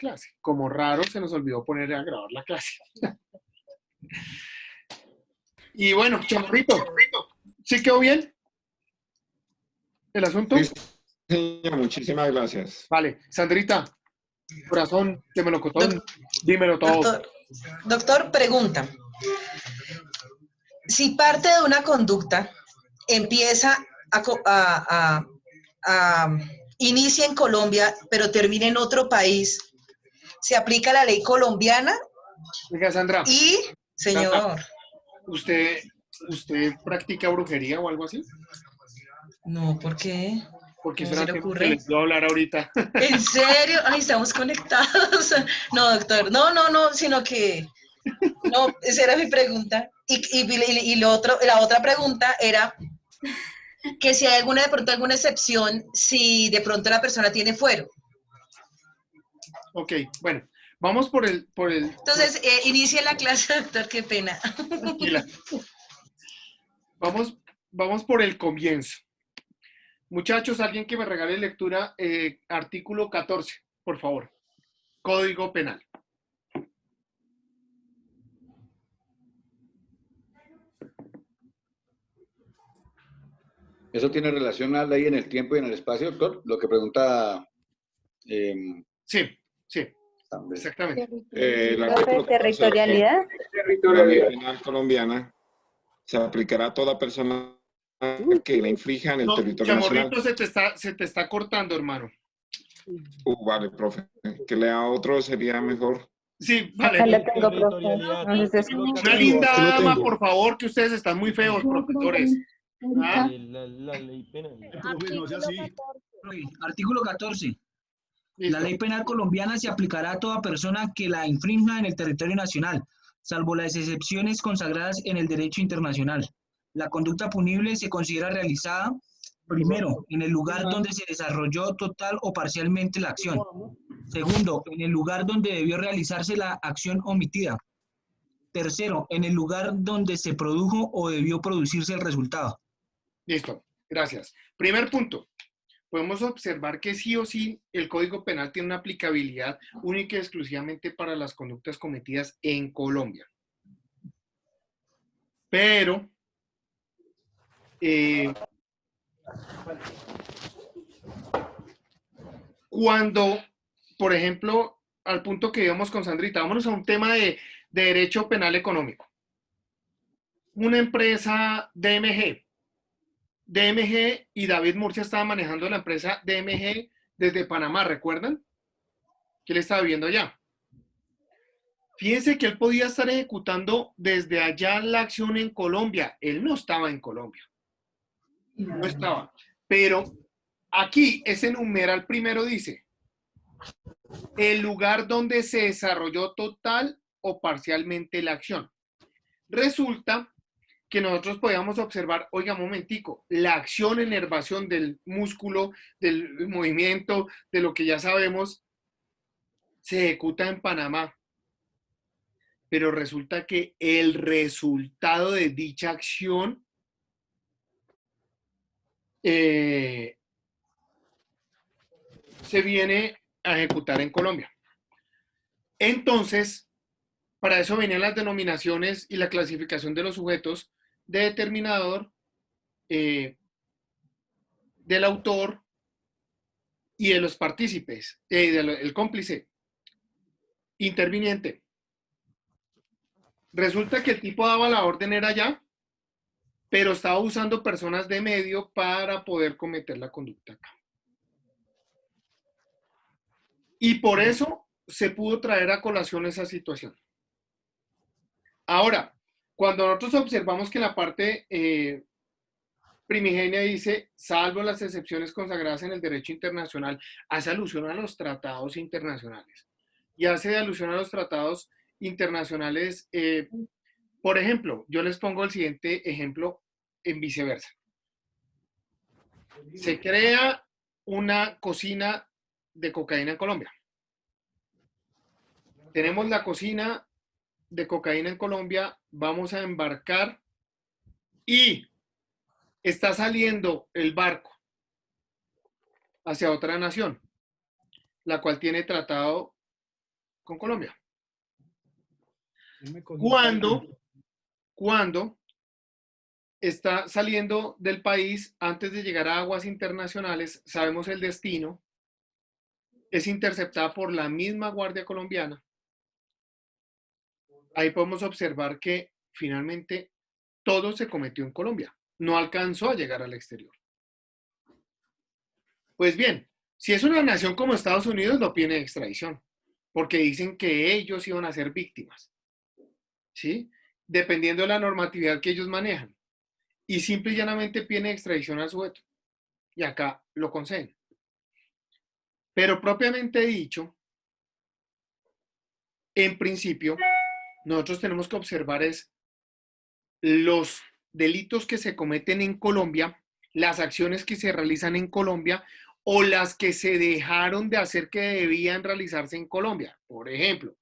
clase. Como raro, se nos olvidó poner a grabar la clase. Y bueno, Chamorrito, ¿sí quedó bien el asunto? Sí, señor, muchísimas gracias. Vale, Sandrita, corazón de melocotón, Doc- dímelo todo. doctor, pregunta. Si parte de una conducta empieza a inicia en Colombia, pero termina en otro país, ¿se aplica la ley colombiana? Oiga, Sandra, Y, señor, ¿usted practica brujería o algo así? no, ¿por qué? Porque ¿Cómo eso se era le el tema que ocurre? les iba a hablar ahorita. ¿En serio? Ay, estamos conectados. No, doctor, no, sino que, no, esa era mi pregunta. La otra pregunta era que si hay de pronto alguna excepción, si de pronto la persona tiene fuero. Ok, bueno, vamos por el. Entonces, inicie la clase, doctor, qué pena. Tranquila. Vamos por el comienzo. Muchachos, alguien que me regale lectura, artículo 14, por favor. Código Penal. ¿Eso tiene relación a la ley en el tiempo y en el espacio, doctor? Lo que pregunta... Sí, exactamente. El Profe, artículo 14 territorialidad. de la ley penal colombiana se aplicará a toda persona que la infrija en el No, territorio nacional. Chamorrito, se te está cortando, hermano. Vale, profe. Que lea otro sería mejor. Sí, Acá vale. lo tengo, profe. No sé si es Una linda dama, por favor, que ustedes están muy feos, profesores. ¿Ah? La ley penal. No sea así. Artículo 14. La Listo. ley penal colombiana se aplicará a toda persona que la infrinja en el territorio nacional, salvo las excepciones consagradas en el derecho internacional. La conducta punible se considera realizada, primero, en el lugar donde se desarrolló total o parcialmente la acción. Segundo, en el lugar donde debió realizarse la acción omitida. Tercero, en el lugar donde se produjo o debió producirse el resultado. Listo, gracias. Primer punto. Podemos observar que sí o sí el Código Penal tiene una aplicabilidad única y exclusivamente para las conductas cometidas en Colombia. Pero, cuando, por ejemplo, al punto que íbamos con Sandrita, vámonos a un tema de derecho penal económico. Una empresa DMG y David Murcia estaba manejando la empresa DMG desde Panamá, ¿recuerdan? Que él estaba viviendo allá. Fíjense que él podía estar ejecutando desde allá la acción en Colombia. Él no estaba en Colombia. No estaba. Pero aquí ese numeral primero dice, el lugar donde se desarrolló total o parcialmente la acción. Resulta que nosotros podíamos observar, oiga, momentico, la acción, inervación del músculo, del movimiento, de lo que ya sabemos, se ejecuta en Panamá. Pero resulta que el resultado de dicha acción se viene a ejecutar en Colombia. Entonces, para eso venían las denominaciones y la clasificación de los sujetos de determinador, del autor y de los partícipes, del cómplice, interviniente. Resulta que el tipo daba la orden era allá, pero estaba usando personas de medio para poder cometer la conducta acá. Y por eso se pudo traer a colación esa situación. Ahora, cuando nosotros observamos que la parte primigenia dice, salvo las excepciones consagradas en el derecho internacional, hace alusión a los tratados internacionales. Y hace alusión a los tratados internacionales, por ejemplo, yo les pongo el siguiente ejemplo en viceversa. Se crea una cocina de cocaína en Colombia. Tenemos la cocina de cocaína en Colombia, vamos a embarcar y está saliendo el barco hacia otra nación, la cual tiene tratado con Colombia. Yo me cogí Cuando está saliendo del país antes de llegar a aguas internacionales, sabemos el destino, es interceptada por la misma Guardia Colombiana. Ahí podemos observar que finalmente todo se cometió en Colombia, no alcanzó a llegar al exterior. Pues bien, si es una nación como Estados Unidos, lo pide extradición, porque dicen que ellos iban a ser víctimas, ¿sí? Dependiendo de la normatividad que ellos manejan. Y simple y llanamente piden extradición al sujeto. Y acá lo conceden. Pero propiamente dicho, en principio, nosotros tenemos que observar es los delitos que se cometen en Colombia, las acciones que se realizan en Colombia o las que se dejaron de hacer que debían realizarse en Colombia. Por ejemplo,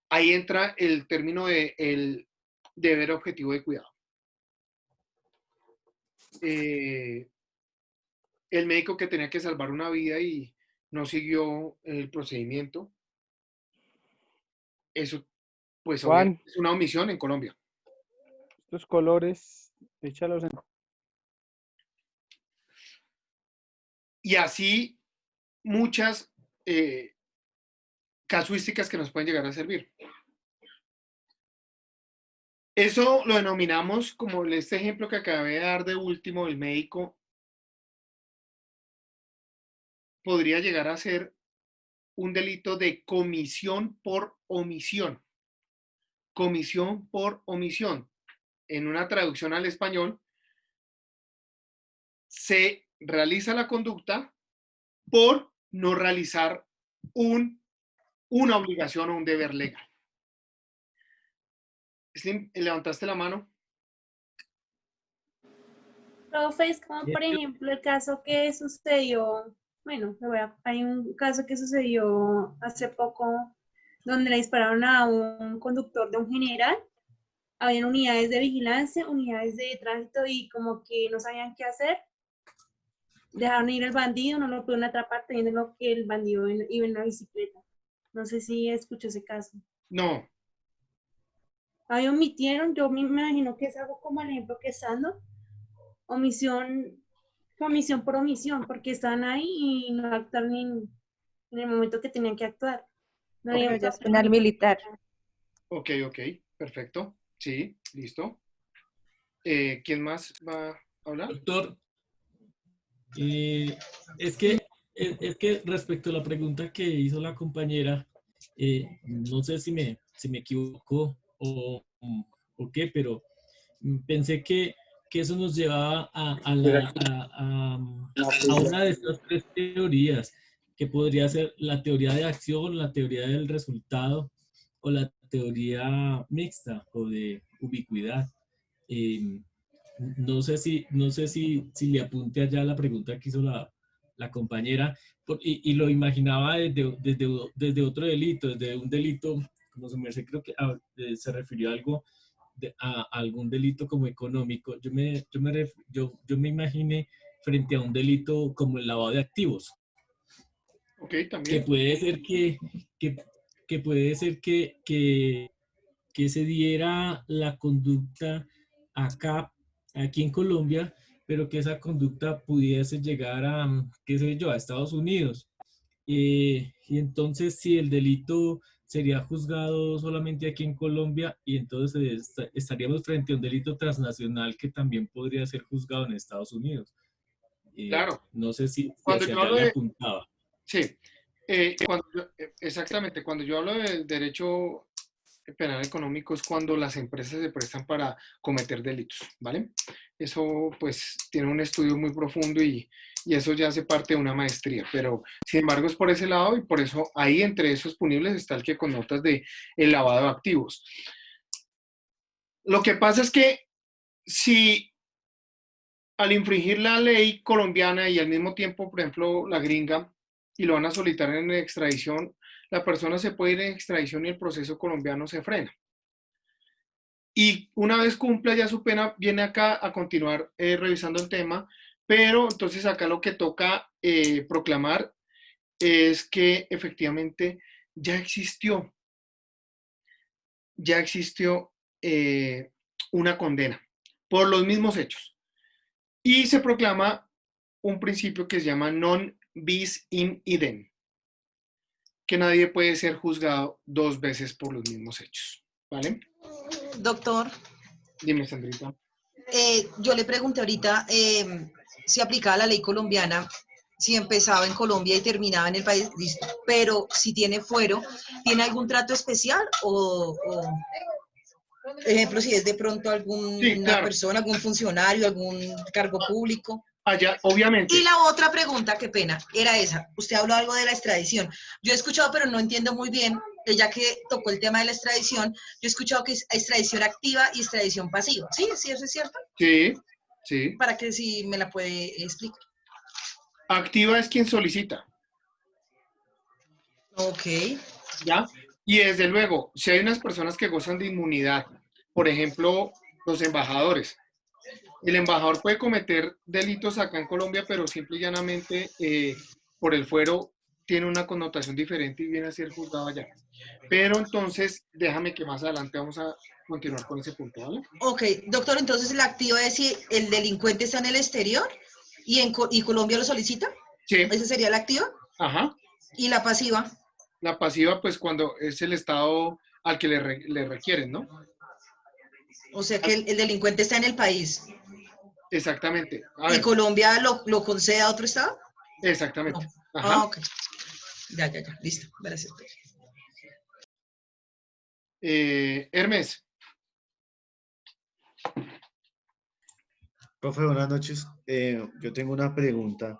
ahí entra el término de el deber objetivo de cuidado. El médico que tenía que salvar una vida y no siguió el procedimiento, eso pues Juan, es una omisión en Colombia. estos colores, échalos en... Y así muchas casuísticas que nos pueden llegar a servir. Eso lo denominamos como este ejemplo que acabé de dar de último, el médico podría llegar a ser un delito de comisión por omisión. Comisión por omisión. En una traducción al español, se realiza la conducta por no realizar una obligación o un deber legal. Slim, ¿levantaste la mano? Profe, es como por ejemplo el caso que sucedió, bueno, hay un caso que sucedió hace poco donde le dispararon a un conductor de un general. Habían unidades de vigilancia, unidades de tránsito y como que no sabían qué hacer. Dejaron ir al bandido, no lo pudieron atrapar teniendo lo que el bandido iba en la bicicleta. No sé si escuchó ese caso. No. Ahí omitieron, yo me imagino que es algo como el ejemplo que está dando. Omisión por omisión, porque están ahí y no actuaron en el momento que tenían que actuar. No Okay. había Ya es penal militar. Ok, perfecto. Sí, listo. ¿Quién más va a hablar? Doctor, es que respecto a la pregunta que hizo la compañera, no sé si me equivoco o qué, pero pensé que eso nos llevaba a una de estas tres teorías, que podría ser la teoría de acción, la teoría del resultado o la teoría mixta o de ubicuidad. No sé si le apunte allá la pregunta que hizo la compañera, y lo imaginaba desde otro delito, desde un delito, como su merced creo que se refirió a algo, a algún delito como económico. Yo me imaginé frente a un delito como el lavado de activos. Ok, también. Que puede ser que se diera la conducta aquí en Colombia, pero que esa conducta pudiese llegar a, qué sé yo, a Estados Unidos. Y entonces si el delito sería juzgado solamente aquí en Colombia, y entonces estaríamos frente a un delito transnacional que también podría ser juzgado en Estados Unidos. Claro. No sé si Cuando hacia yo allá hablo le de... apuntaba. Sí. Exactamente. Cuando yo hablo del derecho penal económico es cuando las empresas se prestan para cometer delitos, ¿vale? Eso pues tiene un estudio muy profundo y eso ya hace parte de una maestría, pero sin embargo es por ese lado y por eso ahí entre esos punibles está el que connotas de el lavado de activos. Lo que pasa es que si al infringir la ley colombiana y al mismo tiempo, por ejemplo, la gringa, y lo van a solicitar en extradición, la persona se puede ir en extradición y el proceso colombiano se frena. Y una vez cumpla ya su pena, viene acá a continuar revisando el tema, pero entonces acá lo que toca proclamar es que efectivamente ya existió una condena por los mismos hechos. Y se proclama un principio que se llama non bis in idem, que nadie puede ser juzgado dos veces por los mismos hechos. ¿Vale? Doctor, Dime, Sandrita. yo le pregunté ahorita si aplicaba la ley colombiana, si empezaba en Colombia y terminaba en el país, listo. Pero si tiene fuero, ¿tiene algún trato especial? Ejemplo, si es de pronto Sí, alguna claro. persona, algún funcionario, algún cargo público. Allá, obviamente. Y la otra pregunta, qué pena, era esa. Usted habló algo de la extradición. Yo he escuchado, pero no entiendo muy bien, ya que tocó el tema de la extradición, yo he escuchado que es extradición activa y extradición pasiva. ¿Sí? ¿Sí eso es cierto? Sí, sí. Para que si me la puede explicar. Activa es quien solicita. Ok. ¿Ya? Y desde luego, si hay unas personas que gozan de inmunidad, por ejemplo, los embajadores. El embajador puede cometer delitos acá en Colombia, pero simple y llanamente por el fuero tiene una connotación diferente y viene a ser juzgado allá. Pero entonces, déjame que más adelante vamos a continuar con ese punto, ¿vale? Ok, doctor, entonces la activa es si el delincuente está en el exterior y Colombia lo solicita. Sí. ¿Esa sería la activa? Ajá. ¿Y la pasiva? La pasiva, pues cuando es el Estado al que le requieren, ¿no? O sea que el delincuente está en el país. Exactamente. A ¿Y ver, Colombia lo concede a otro estado? exactamente. No. Ajá. Ah, ok. Ya, listo. Gracias. Hermes. Profe, buenas noches. Yo tengo una pregunta.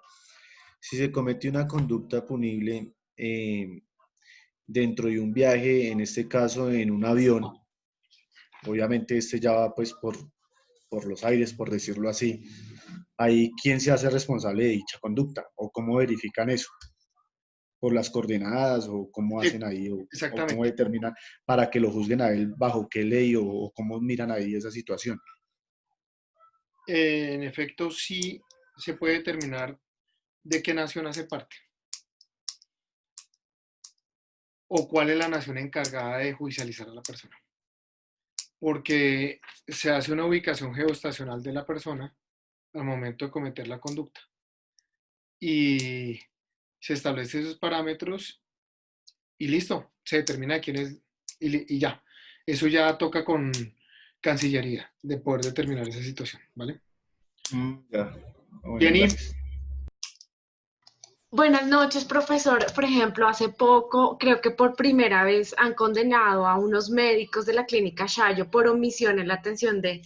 Si se comete una conducta punible dentro de un viaje, en este caso en un avión, obviamente este ya va pues por los aires, por decirlo así, ¿ahí quién se hace responsable de dicha conducta? ¿O cómo verifican eso? ¿Por las coordenadas o cómo Sí, hacen ahí? ¿O exactamente. cómo determinan para que lo juzguen a él bajo qué ley o cómo miran ahí esa situación? En efecto, sí se puede determinar de qué nación hace parte o cuál es la nación encargada de judicializar a la persona. Porque se hace una ubicación geoestacional de la persona al momento de cometer la conducta. Y se establecen esos parámetros y listo, se determina quién es y ya. Eso ya toca con Cancillería de poder determinar esa situación, ¿vale? Ya. Bueno, Jenny. gracias. Buenas noches, profesor. Por ejemplo, hace poco, creo que por primera vez han condenado a unos médicos de la clínica Shayo por omisión en la atención de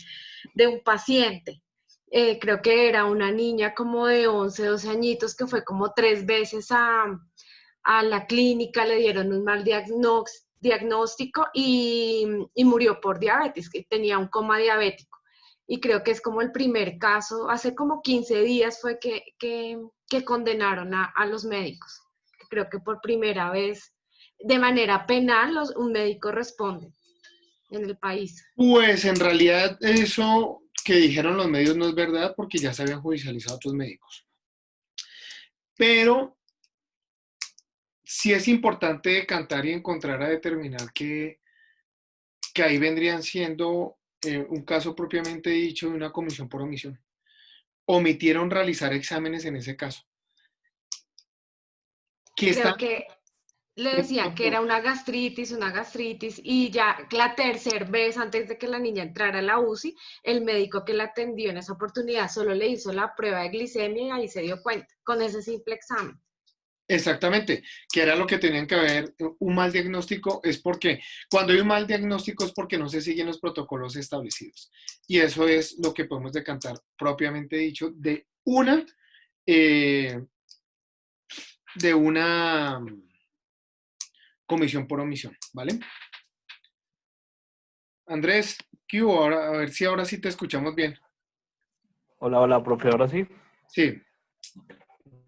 un paciente. Creo que era una niña como de 11, 12 añitos que fue como 3 veces a la clínica, le dieron un mal diagnóstico y murió por diabetes, que tenía un coma diabético. Y creo que es como el primer caso, hace como 15 días fue que condenaron a los médicos. Creo que por primera vez, de manera penal, un médico responde en el país. Pues en realidad eso que dijeron los medios no es verdad porque ya se habían judicializado otros médicos. Pero sí es importante decantar y encontrar a determinar que ahí vendrían siendo un caso propiamente dicho de una comisión por omisión. Omitieron realizar exámenes en ese caso. Creo que le decían que era una gastritis, y ya la tercera vez antes de que la niña entrara a la UCI, el médico que la atendió en esa oportunidad solo le hizo la prueba de glicemia y ahí se dio cuenta, con ese simple examen. Exactamente, que era lo que tenían que haber. Un mal diagnóstico es porque, cuando hay un mal diagnóstico es porque no se siguen los protocolos establecidos. Y eso es lo que podemos decantar propiamente dicho de una comisión por omisión, ¿vale? Andrés, ¿qué hubo? Ahora, a ver si ahora sí te escuchamos bien. Hola, profe, ¿ahora sí? Sí.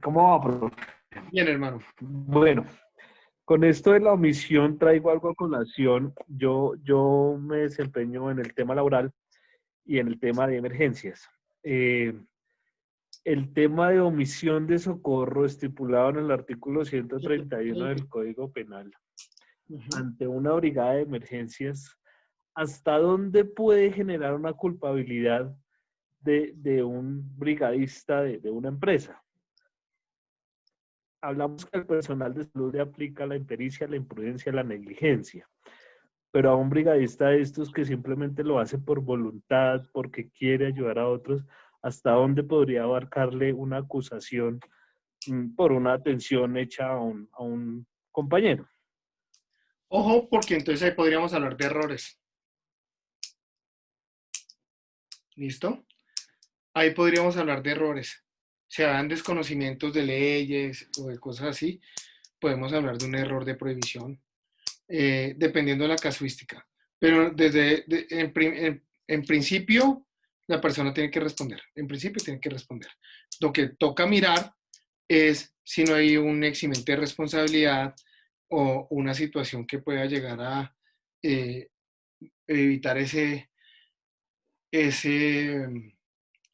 ¿Cómo va, profe? Bien, hermano. Bueno, con esto de la omisión traigo algo a colación. Yo me desempeño en el tema laboral y en el tema de emergencias. el tema de omisión de socorro estipulado en el artículo 131 del Código Penal ante una brigada de emergencias, ¿hasta dónde puede generar una culpabilidad de un brigadista de una empresa? Hablamos que al personal de salud le aplica la impericia, la imprudencia, la negligencia, pero a un brigadista de estos que simplemente lo hace por voluntad, porque quiere ayudar a otros, ¿hasta dónde podría abarcarle una acusación por una atención hecha a un compañero? Ojo, porque entonces ahí podríamos hablar de errores. ¿Listo? Ahí podríamos hablar de errores. Si hagan desconocimientos de leyes o de cosas así, podemos hablar de un error de prohibición, dependiendo de la casuística. Pero en principio, la persona tiene que responder. En principio tiene que responder. Lo que toca mirar es si no hay un eximente de responsabilidad o una situación que pueda llegar a evitar ese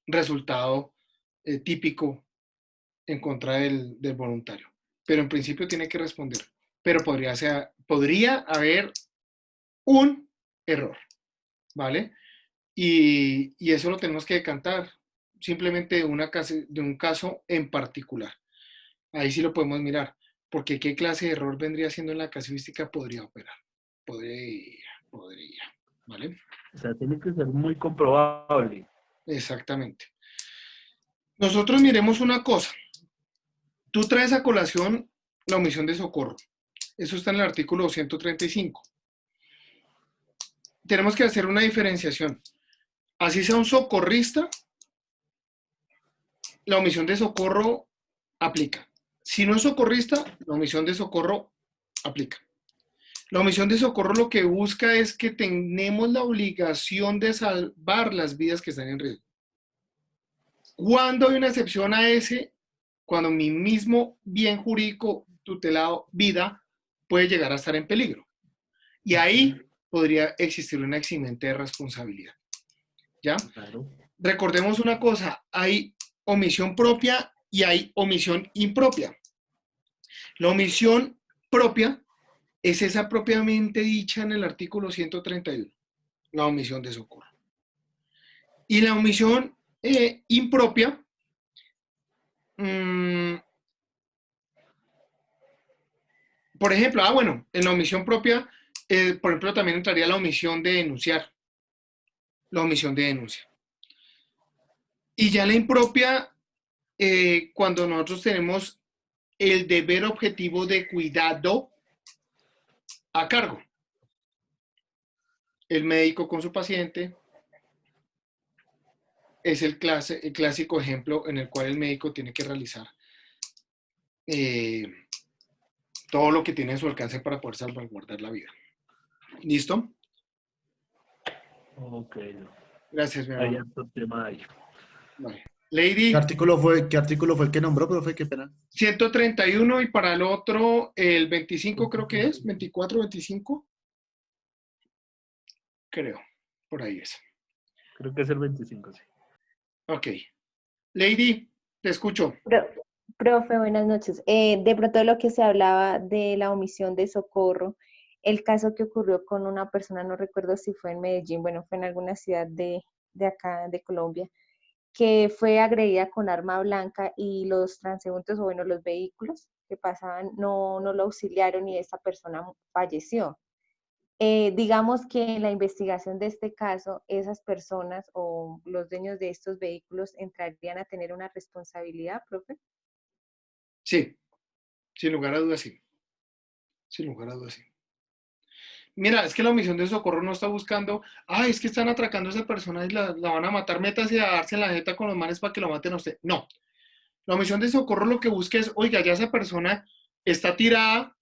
resultado típico en contra del voluntario. Pero en principio tiene que responder. Pero podría haber un error, ¿vale? Y eso lo tenemos que decantar simplemente de un caso en particular. Ahí sí lo podemos mirar, porque qué clase de error vendría siendo en la casuística podría operar. Podría, ¿vale? O sea, tiene que ser muy comprobable. Exactamente. Nosotros miremos una cosa. Tú traes a colación la omisión de socorro. Eso está en el artículo 135. Tenemos que hacer una diferenciación. Así sea un socorrista, la omisión de socorro aplica. Si no es socorrista, la omisión de socorro aplica. La omisión de socorro lo que busca es que tenemos la obligación de salvar las vidas que están en riesgo. ¿Cuándo hay una excepción a ese? Cuando mi mismo bien jurídico tutelado, vida, puede llegar a estar en peligro. Y ahí podría existir una eximente de responsabilidad. ¿Ya? Claro. Recordemos una cosa, hay omisión propia y hay omisión impropia. La omisión propia es esa propiamente dicha en el artículo 131, la omisión de socorro. Y la omisión impropia, por ejemplo, en la omisión propia, por ejemplo, también entraría la omisión de denunciar, la omisión de denuncia. Y ya la impropia, cuando nosotros tenemos el deber objetivo de cuidado a cargo. El médico con su paciente es el clásico ejemplo en el cual el médico tiene que realizar todo lo que tiene a su alcance para poder salvaguardar la vida. ¿Listo? Ok. Gracias, mi Hay hermano. otro tema ahí. Vale. Lady. ¿Qué artículo fue el que nombró, profe? Qué pena. 131 y para el otro, el 25 creo que es, 24, 25. Creo, por ahí es. Creo que es el 25, sí. Ok. Lady, te escucho. Profe, buenas noches. De pronto lo que se hablaba de la omisión de socorro, el caso que ocurrió con una persona, no recuerdo si fue en Medellín, bueno, fue en alguna ciudad de acá, de Colombia, que fue agredida con arma blanca y los transeúntes, o bueno, los vehículos que pasaban no lo auxiliaron y esa persona falleció. Digamos que en la investigación de este caso, esas personas o los dueños de estos vehículos entrarían a tener una responsabilidad, profe. Sí, sin lugar a dudas, sí. Sin lugar a dudas, sí. Mira, es que la omisión de socorro no está buscando, es que están atracando a esa persona y la van a matar, métase a darse en la jeta con los manes para que lo maten a usted. No. La omisión de socorro lo que busca es, oiga, ya esa persona está tirada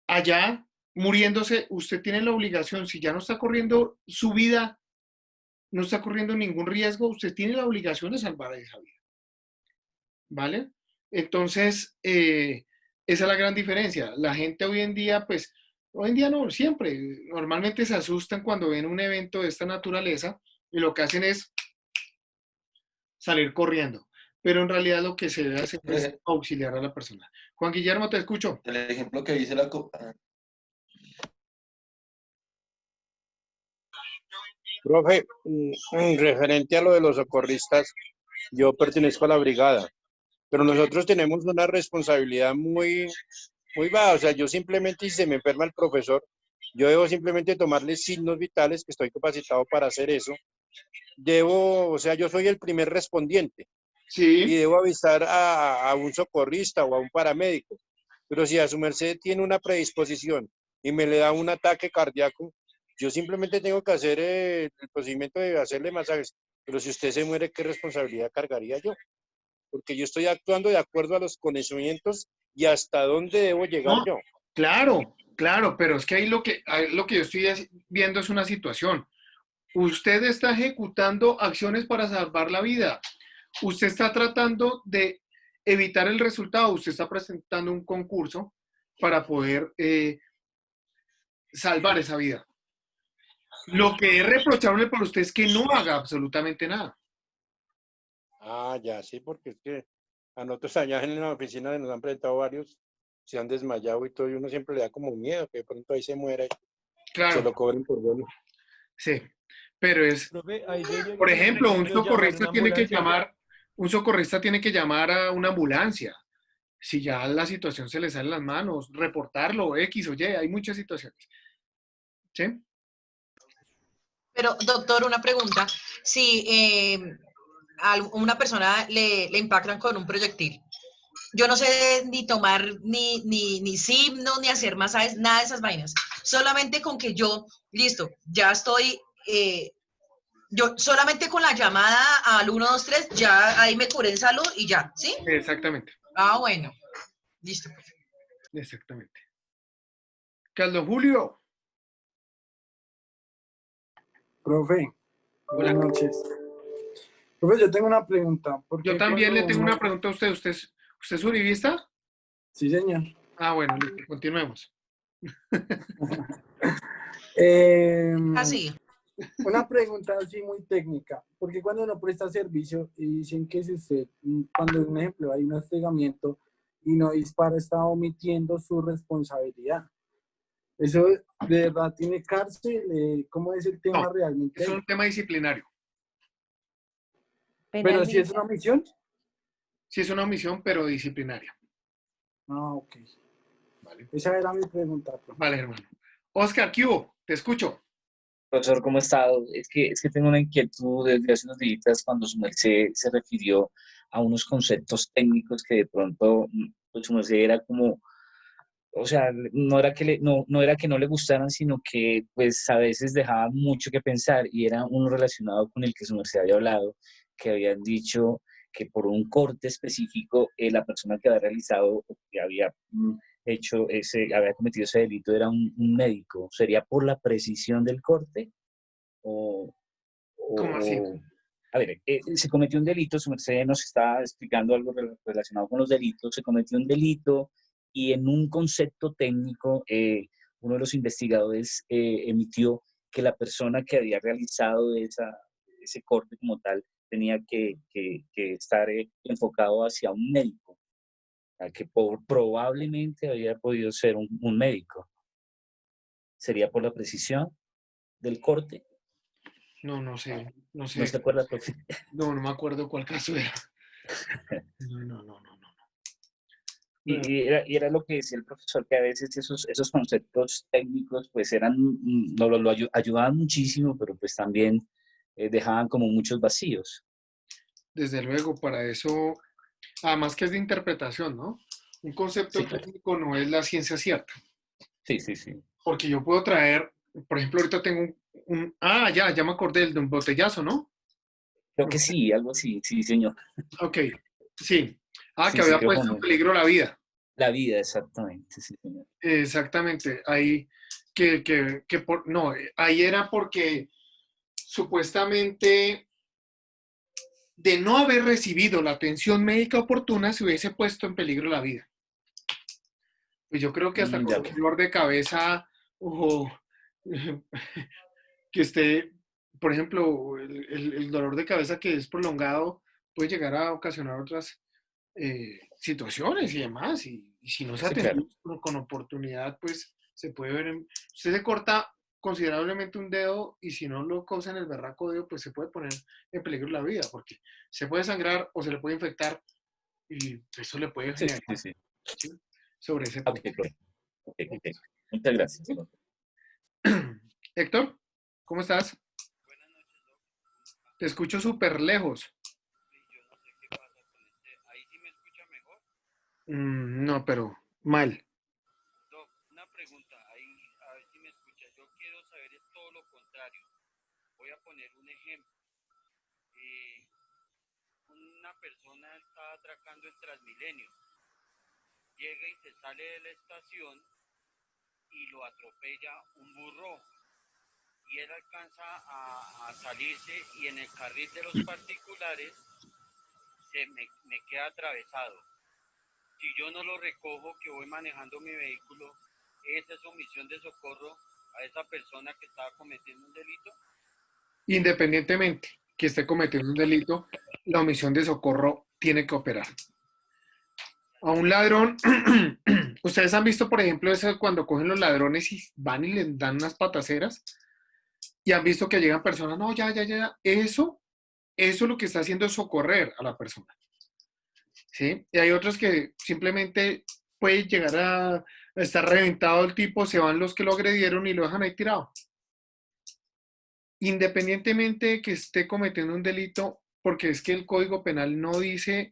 allá, muriéndose, usted tiene la obligación, si ya no está corriendo su vida, no está corriendo ningún riesgo, usted tiene la obligación de salvar a esa vida. ¿Vale? Entonces, esa es la gran diferencia. La gente hoy en día, pues, hoy en día no, siempre, normalmente se asustan cuando ven un evento de esta naturaleza y lo que hacen es salir corriendo. pero en realidad lo que se debe hacer es auxiliar a la persona. Juan Guillermo, te escucho. El ejemplo que dice la... Profe, referente a lo de los socorristas, yo pertenezco a la brigada, pero nosotros tenemos una responsabilidad muy baja. O sea, yo simplemente, si se me enferma el profesor, yo debo simplemente tomarle signos vitales, que estoy capacitado para hacer eso. O sea, yo soy el primer respondiente. Sí. Y debo avisar a un socorrista o a un paramédico. Pero si a su merced tiene una predisposición y me le da un ataque cardíaco, yo simplemente tengo que hacer el procedimiento de hacerle masajes. Pero si usted se muere, ¿qué responsabilidad cargaría yo? Porque yo estoy actuando de acuerdo a los conocimientos y hasta dónde debo llegar No, yo. claro, pero es que ahí lo que yo estoy viendo es una situación. Usted está ejecutando acciones para salvar la vida. Usted está tratando de evitar el resultado. Usted está presentando un concurso para poder salvar esa vida. Lo que es reprochable para usted es que no haga absolutamente nada. Ah, ya, sí, porque es que a nosotros allá en la oficina nos han presentado varios, se han desmayado y todo, y uno siempre le da como miedo que de pronto ahí se muera y Claro. se lo cobren por bueno. Sí, pero es, Profe, ahí debería por ejemplo, un llamar socorrista una tiene que ambulancia. llamar a una ambulancia. Si ya la situación se le sale en las manos, reportarlo, X o Y, hay muchas situaciones. ¿Sí? Pero, doctor, una pregunta. Si a una persona le impactan con un proyectil, yo no sé ni tomar ni signos, ni hacer masajes, nada de esas vainas. Solamente con que yo, listo, ya estoy, yo solamente con la llamada al 123, ya ahí me curé en salud y ya, ¿sí? Exactamente. Ah, bueno. Listo. Exactamente. Carlos Julio. Profe, buenas noches. Profe, yo tengo una pregunta. Yo también le tengo una pregunta a usted. ¿Usted es uribista? Sí, señor. Ah, bueno, listo, continuemos. Así. Una pregunta así muy técnica. Porque cuando uno presta servicio y dicen que si usted, cuando un ejemplo hay un hostigamiento y no dispara, está omitiendo su responsabilidad. ¿Eso de verdad tiene cárcel? ¿Cómo es el tema No, realmente? es un tema disciplinario. ¿Pero si es una omisión? Sí, es una omisión, pero disciplinaria. Ah, ok. Vale. Esa era mi pregunta, profe. Vale, hermano. Oscar, ¿qué hubo? Te escucho. Profesor, ¿cómo está? Es que tengo una inquietud desde hace unos días cuando su merced se refirió a unos conceptos técnicos que de pronto pues, su merced era como, o sea, no era que no era que no le gustaran, sino que pues a veces dejaban mucho que pensar y era uno relacionado con el que su merced había hablado, que habían dicho que por un corte específico la persona que había realizado o que había había cometido ese delito era un médico. ¿Sería por la precisión del corte? ¿Cómo así? A ver, se cometió un delito, su merced nos está explicando algo relacionado con los delitos, se cometió un delito y en un concepto técnico, uno de los investigadores emitió que la persona que había realizado ese corte como tal tenía que estar enfocado hacia un médico, que probablemente había podido ser un médico. ¿Sería por la precisión del corte? No sé. ¿No se acuerda, profe? No me acuerdo cuál caso era. No. Y era lo que decía el profesor, que a veces esos conceptos técnicos pues lo ayudaban muchísimo, pero pues también dejaban como muchos vacíos. Desde luego, para eso, además que es de interpretación, ¿no? Un concepto Sí, claro. técnico no es la ciencia cierta. Sí. Porque yo puedo traer, por ejemplo, ahorita tengo ya me acordé del botellazo, ¿no? Creo que sí, algo así, sí, señor. Ok, sí. Sí, que había creo puesto en peligro la vida. La vida, exactamente, sí, señor. Exactamente. Ahí, ahí era porque supuestamente de no haber recibido la atención médica oportuna se hubiese puesto en peligro la vida. Pues yo creo que hasta con un dolor de cabeza o que esté, por ejemplo, el dolor de cabeza que es prolongado puede llegar a ocasionar otras situaciones y demás. Y si no se Sí, atiende claro. con oportunidad, pues se puede ver, usted se corta considerablemente un dedo y si no lo causa en el berraco dedo, pues se puede poner en peligro la vida, porque se puede sangrar o se le puede infectar y eso le puede Sí, generar, sí, sí. ¿sí? Sobre ese Ok, punto. profe. Ok, ok. Muchas gracias. Héctor, ¿cómo estás? Te escucho súper lejos. No, pero mal. Una pregunta, ahí, a ver si me escucha. Yo quiero saber es todo lo contrario. Voy a poner un ejemplo. Una persona está atracando el Transmilenio. Llega y se sale de la estación y lo atropella un burro. Y él alcanza a salirse y en el carril de los particulares me queda atravesado. Si yo no lo recojo, que voy manejando mi vehículo, ¿esa es omisión de socorro a esa persona que estaba cometiendo un delito? Independientemente que esté cometiendo un delito, la omisión de socorro tiene que operar. A un ladrón, ustedes han visto, por ejemplo, eso cuando cogen los ladrones y van y les dan unas pataceras y han visto que llegan personas, no, ya. Eso lo que está haciendo es socorrer a la persona. ¿Sí? Y hay otros que simplemente puede llegar a estar reventado el tipo, se van los que lo agredieron y lo dejan ahí tirado. Independientemente de que esté cometiendo un delito, porque es que el Código Penal no dice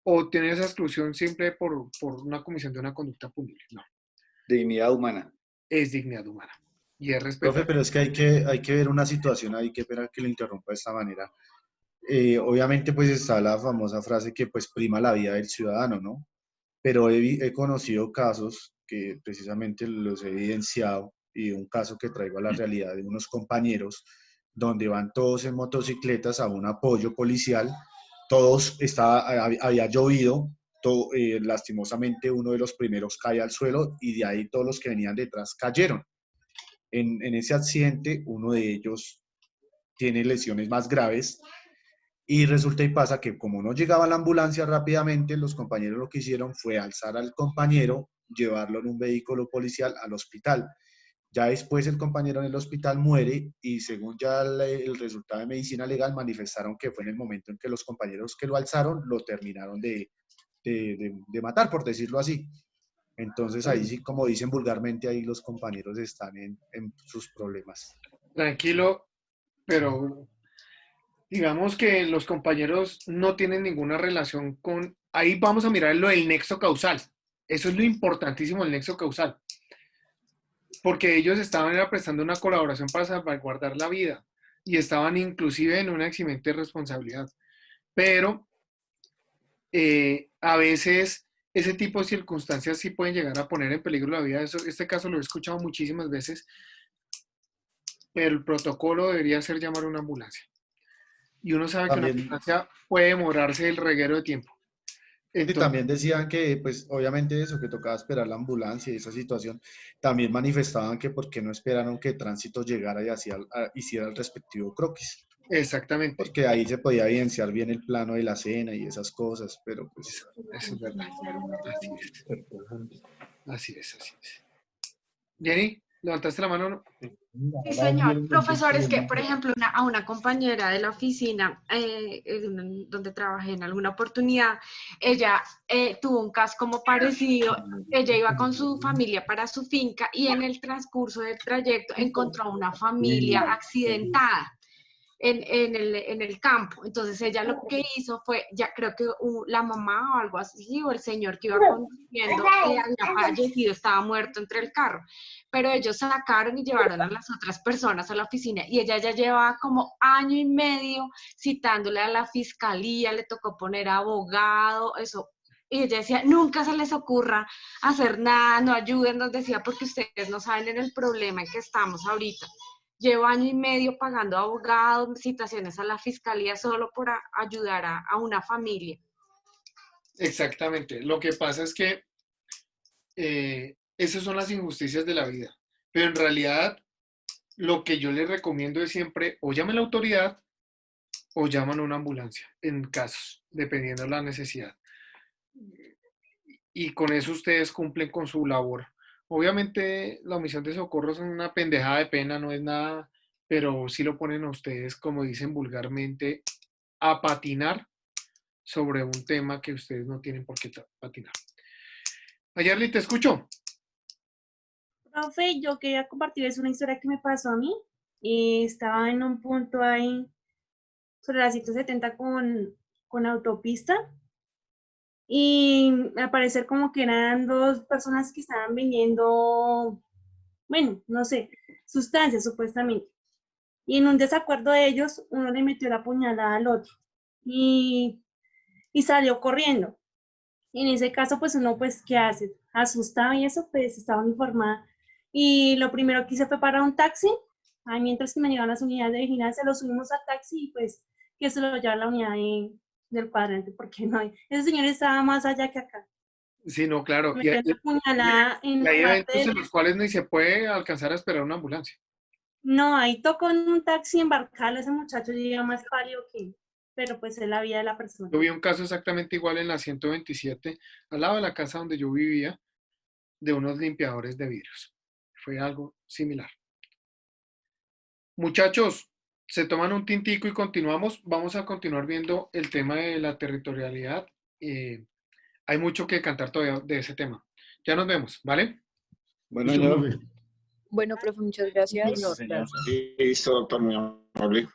o tiene esa exclusión siempre por una comisión de una conducta punible. No, Dignidad humana. es dignidad humana y es Profe, respeto. pero es que hay que ver una situación ahí, que espera que lo interrumpa de esta manera. Obviamente pues está la famosa frase que pues prima la vida del ciudadano, ¿no? Pero he conocido casos que precisamente los he evidenciado y un caso que traigo a la realidad de unos compañeros donde van todos en motocicletas a un apoyo policial, había llovido, lastimosamente uno de los primeros cae al suelo y de ahí todos los que venían detrás cayeron. En ese accidente uno de ellos tiene lesiones más graves y resulta y pasa que como no llegaba la ambulancia rápidamente, los compañeros lo que hicieron fue alzar al compañero, llevarlo en un vehículo policial al hospital. Ya después el compañero en el hospital muere y según ya el resultado de medicina legal manifestaron que fue en el momento en que los compañeros que lo alzaron lo terminaron de matar, por decirlo así. Entonces ahí sí, como dicen vulgarmente, ahí los compañeros están en sus problemas. Tranquilo, pero digamos que los compañeros no tienen ninguna relación con... Ahí vamos a mirar lo del nexo causal. Eso es lo importantísimo, el nexo causal. Porque ellos estaban prestando una colaboración para salvaguardar la vida y estaban inclusive en una eximente responsabilidad. Pero a veces ese tipo de circunstancias sí pueden llegar a poner en peligro la vida. Este caso lo he escuchado muchísimas veces, pero el protocolo debería ser llamar a una ambulancia. Y uno sabe que una También, ambulancia puede demorarse el reguero de tiempo. sí, Entonces, también decían que, pues, obviamente eso, que tocaba esperar la ambulancia y esa situación, también manifestaban que por qué no esperaron que tránsito llegara y hiciera el respectivo croquis, exactamente. porque ahí se podía evidenciar bien el plano de la escena y esas cosas, pero pues... Eso es verdad. Así es. Así es, así es. Jenny, ¿levantaste la mano? ¿No? Sí, señor. Profesor, es que, por ejemplo, a una compañera de la oficina donde trabajé en alguna oportunidad, ella tuvo un caso como parecido. Ella iba con su familia para su finca y en el transcurso del trayecto encontró una familia accidentada en el campo. Entonces ella lo que hizo fue, ya creo que la mamá o algo así, o el señor que iba conduciendo, había fallecido, estaba muerto entre el carro. Pero ellos sacaron y llevaron a las otras personas a la oficina y ella ya llevaba como año y medio citándole a la fiscalía, le tocó poner abogado, eso. Y ella decía, nunca se les ocurra hacer nada, no ayuden, nos decía, porque ustedes no saben en el problema en que estamos ahorita. Llevo año y medio pagando abogados, citaciones a la fiscalía solo por ayudar a una familia. Exactamente. Lo que pasa es que esas son las injusticias de la vida. Pero en realidad, lo que yo les recomiendo es siempre, o llame a la autoridad o llaman a una ambulancia en casos, dependiendo de la necesidad. Y con eso ustedes cumplen con su labor. Obviamente la omisión de socorro es una pendejada de pena, no es nada, pero sí lo ponen a ustedes, como dicen vulgarmente, a patinar sobre un tema que ustedes no tienen por qué patinar. Ayerly, te escucho. Profe, yo quería compartirles una historia que me pasó a mí. Estaba en un punto ahí sobre la 170 con autopista y al parecer como que eran dos personas que estaban vendiendo, bueno, no sé, sustancias supuestamente. Y en un desacuerdo de ellos, uno le metió la puñalada al otro y, y salió corriendo. Y en ese caso, pues uno, pues, ¿qué hace? Asustado y eso, pues estaba uniformada. Y lo primero que hice fue parar un taxi. Ahí mientras que me llegaban las unidades de vigilancia, lo subimos al taxi y pues que se lo lleva a la unidad del cuadrante, porque no hay. Ese señor estaba más allá que acá. Sí, no, claro. Me metió la puñalada en Y la hay parte eventos del... en los cuales ni se puede alcanzar a esperar una ambulancia. No, ahí tocó en un taxi embarcarlo, ese muchacho llega más pálido que... Pero pues es la vida de la persona. Yo vi un caso exactamente igual en la 127, al lado de la casa donde yo vivía, de unos limpiadores de vidrios. Fue algo similar. Muchachos, se toman un tintico y continuamos. Vamos a continuar viendo el tema de la territorialidad. Hay mucho que cantar todavía de ese tema. Ya nos vemos, ¿vale? Bueno, señor. Bueno, profe, muchas gracias. Señor. Listo, doctor, muy amable.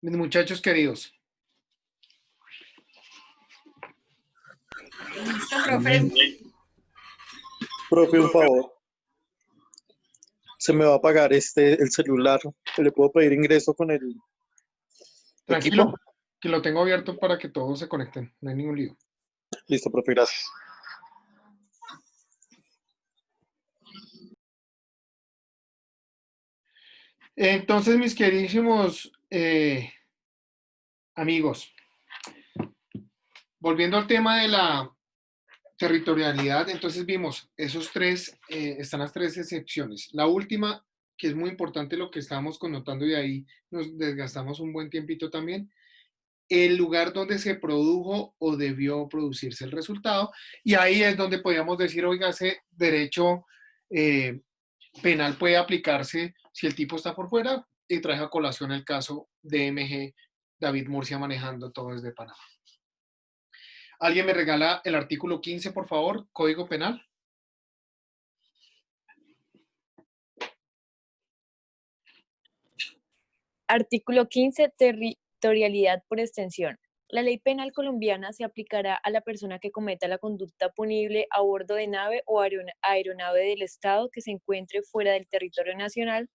Mis muchachos queridos. Listo, profe. Profe, un favor. Se me va a apagar el celular. ¿Le puedo pedir ingreso con el Tranquilo, equipo? que lo tengo abierto para que todos se conecten. No hay ningún lío. Listo, profe, gracias. Entonces, mis queridísimos amigos, volviendo al tema de la territorialidad, entonces vimos están las tres excepciones. La última, que es muy importante lo que estábamos connotando y ahí nos desgastamos un buen tiempito también, el lugar donde se produjo o debió producirse el resultado, y ahí es donde podíamos decir, oiga, ese derecho penal puede aplicarse si el tipo está por fuera, y traje a colación el caso de MG David Murcia manejando todo desde Panamá. ¿Alguien me regala el artículo 15, por favor? Código Penal. Artículo 15. Territorialidad por extensión. La ley penal colombiana se aplicará a la persona que cometa la conducta punible a bordo de nave o aeronave del Estado que se encuentre fuera del territorio nacional,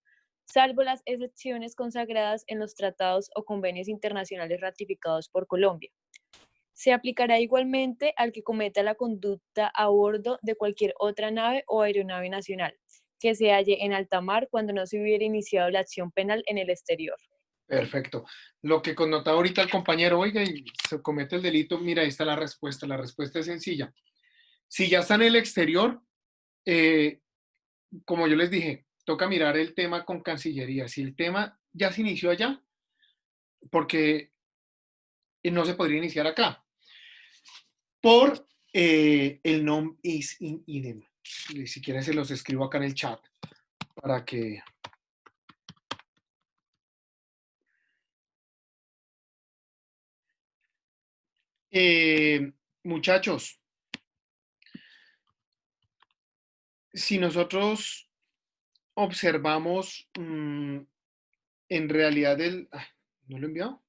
salvo las excepciones consagradas en los tratados o convenios internacionales ratificados por Colombia. Se aplicará igualmente al que cometa la conducta a bordo de cualquier otra nave o aeronave nacional que se halle en alta mar cuando no se hubiera iniciado la acción penal en el exterior. Perfecto. Lo que connotaba ahorita el compañero, oiga, y se comete el delito, mira, ahí está la respuesta. La respuesta es sencilla. Si ya está en el exterior, como yo les dije, toca mirar el tema con Cancillería. Si el tema ya se inició allá, porque no se podría iniciar acá. Por el nom is in idem. Si quieren se los escribo acá en el chat para que... muchachos, si nosotros observamos en realidad ¿no lo he enviado?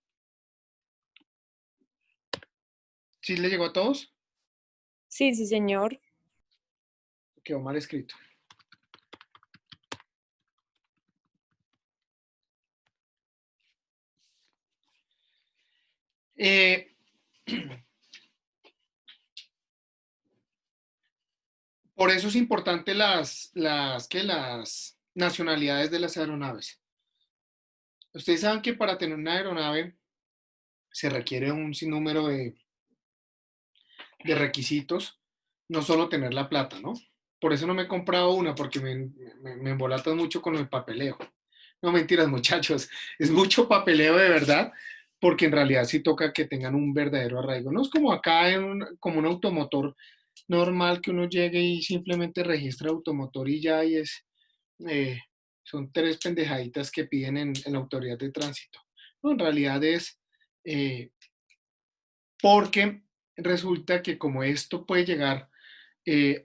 ¿Sí le llegó a todos? Sí, sí, señor. Quedó mal escrito. Por eso es importante las nacionalidades de las aeronaves. Ustedes saben que para tener una aeronave se requiere un sinnúmero de requisitos, no solo tener la plata, ¿no? Por eso no me he comprado una, porque me embolatan mucho con el papeleo. No, mentiras, muchachos, es mucho papeleo de verdad, porque en realidad sí toca que tengan un verdadero arraigo. No es como acá, como un automotor normal que uno llegue y simplemente registra automotor y ya, y son 3 pendejaditas que piden en la autoridad de tránsito. No, en realidad es porque resulta que como esto puede llegar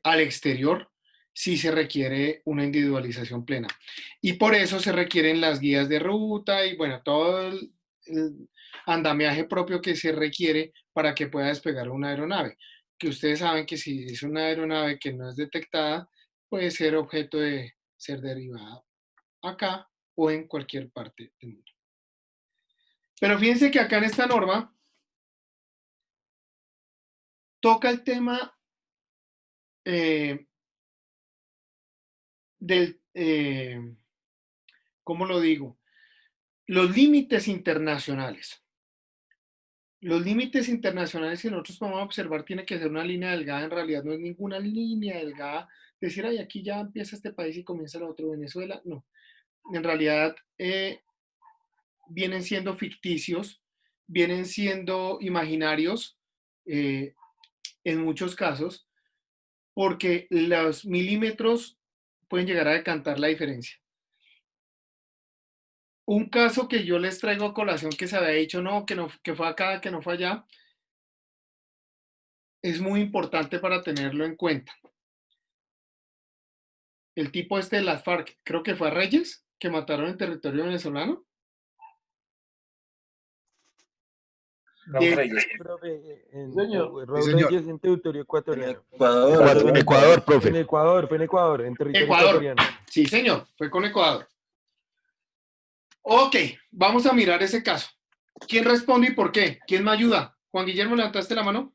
al exterior, sí se requiere una individualización plena. Y por eso se requieren las guías de ruta y bueno, todo el andamiaje propio que se requiere para que pueda despegar una aeronave. Que ustedes saben que si es una aeronave que no es detectada, puede ser objeto de ser derribada acá o en cualquier parte del mundo. Pero fíjense que acá en esta norma toca el tema ¿cómo lo digo? Los límites internacionales. Los límites internacionales, si nosotros podemos observar, tiene que ser una línea delgada, en realidad no es ninguna línea delgada. Decir, ay, aquí ya empieza este país y comienza el otro, Venezuela, no. En realidad vienen siendo ficticios, vienen siendo imaginarios en muchos casos, porque los milímetros pueden llegar a decantar la diferencia. Un caso que yo les traigo a colación que se había dicho, no, que fue acá, que no fue allá, es muy importante para tenerlo en cuenta. El tipo este de las FARC, creo que fue a Reyes, que mataron en territorio venezolano. Raúl Reyes. Profe, Señor. Raúl Sí, señor. Reyes en territorio ecuatoriano. Ecuador, Ecuador, profe. En Ecuador, fue en Ecuador, en territorio Ecuador. ecuatoriano. Sí, señor, fue con Ecuador. Ok, vamos a mirar ese caso. ¿Quién responde y por qué? ¿Quién me ayuda? Juan Guillermo, ¿levantaste la mano?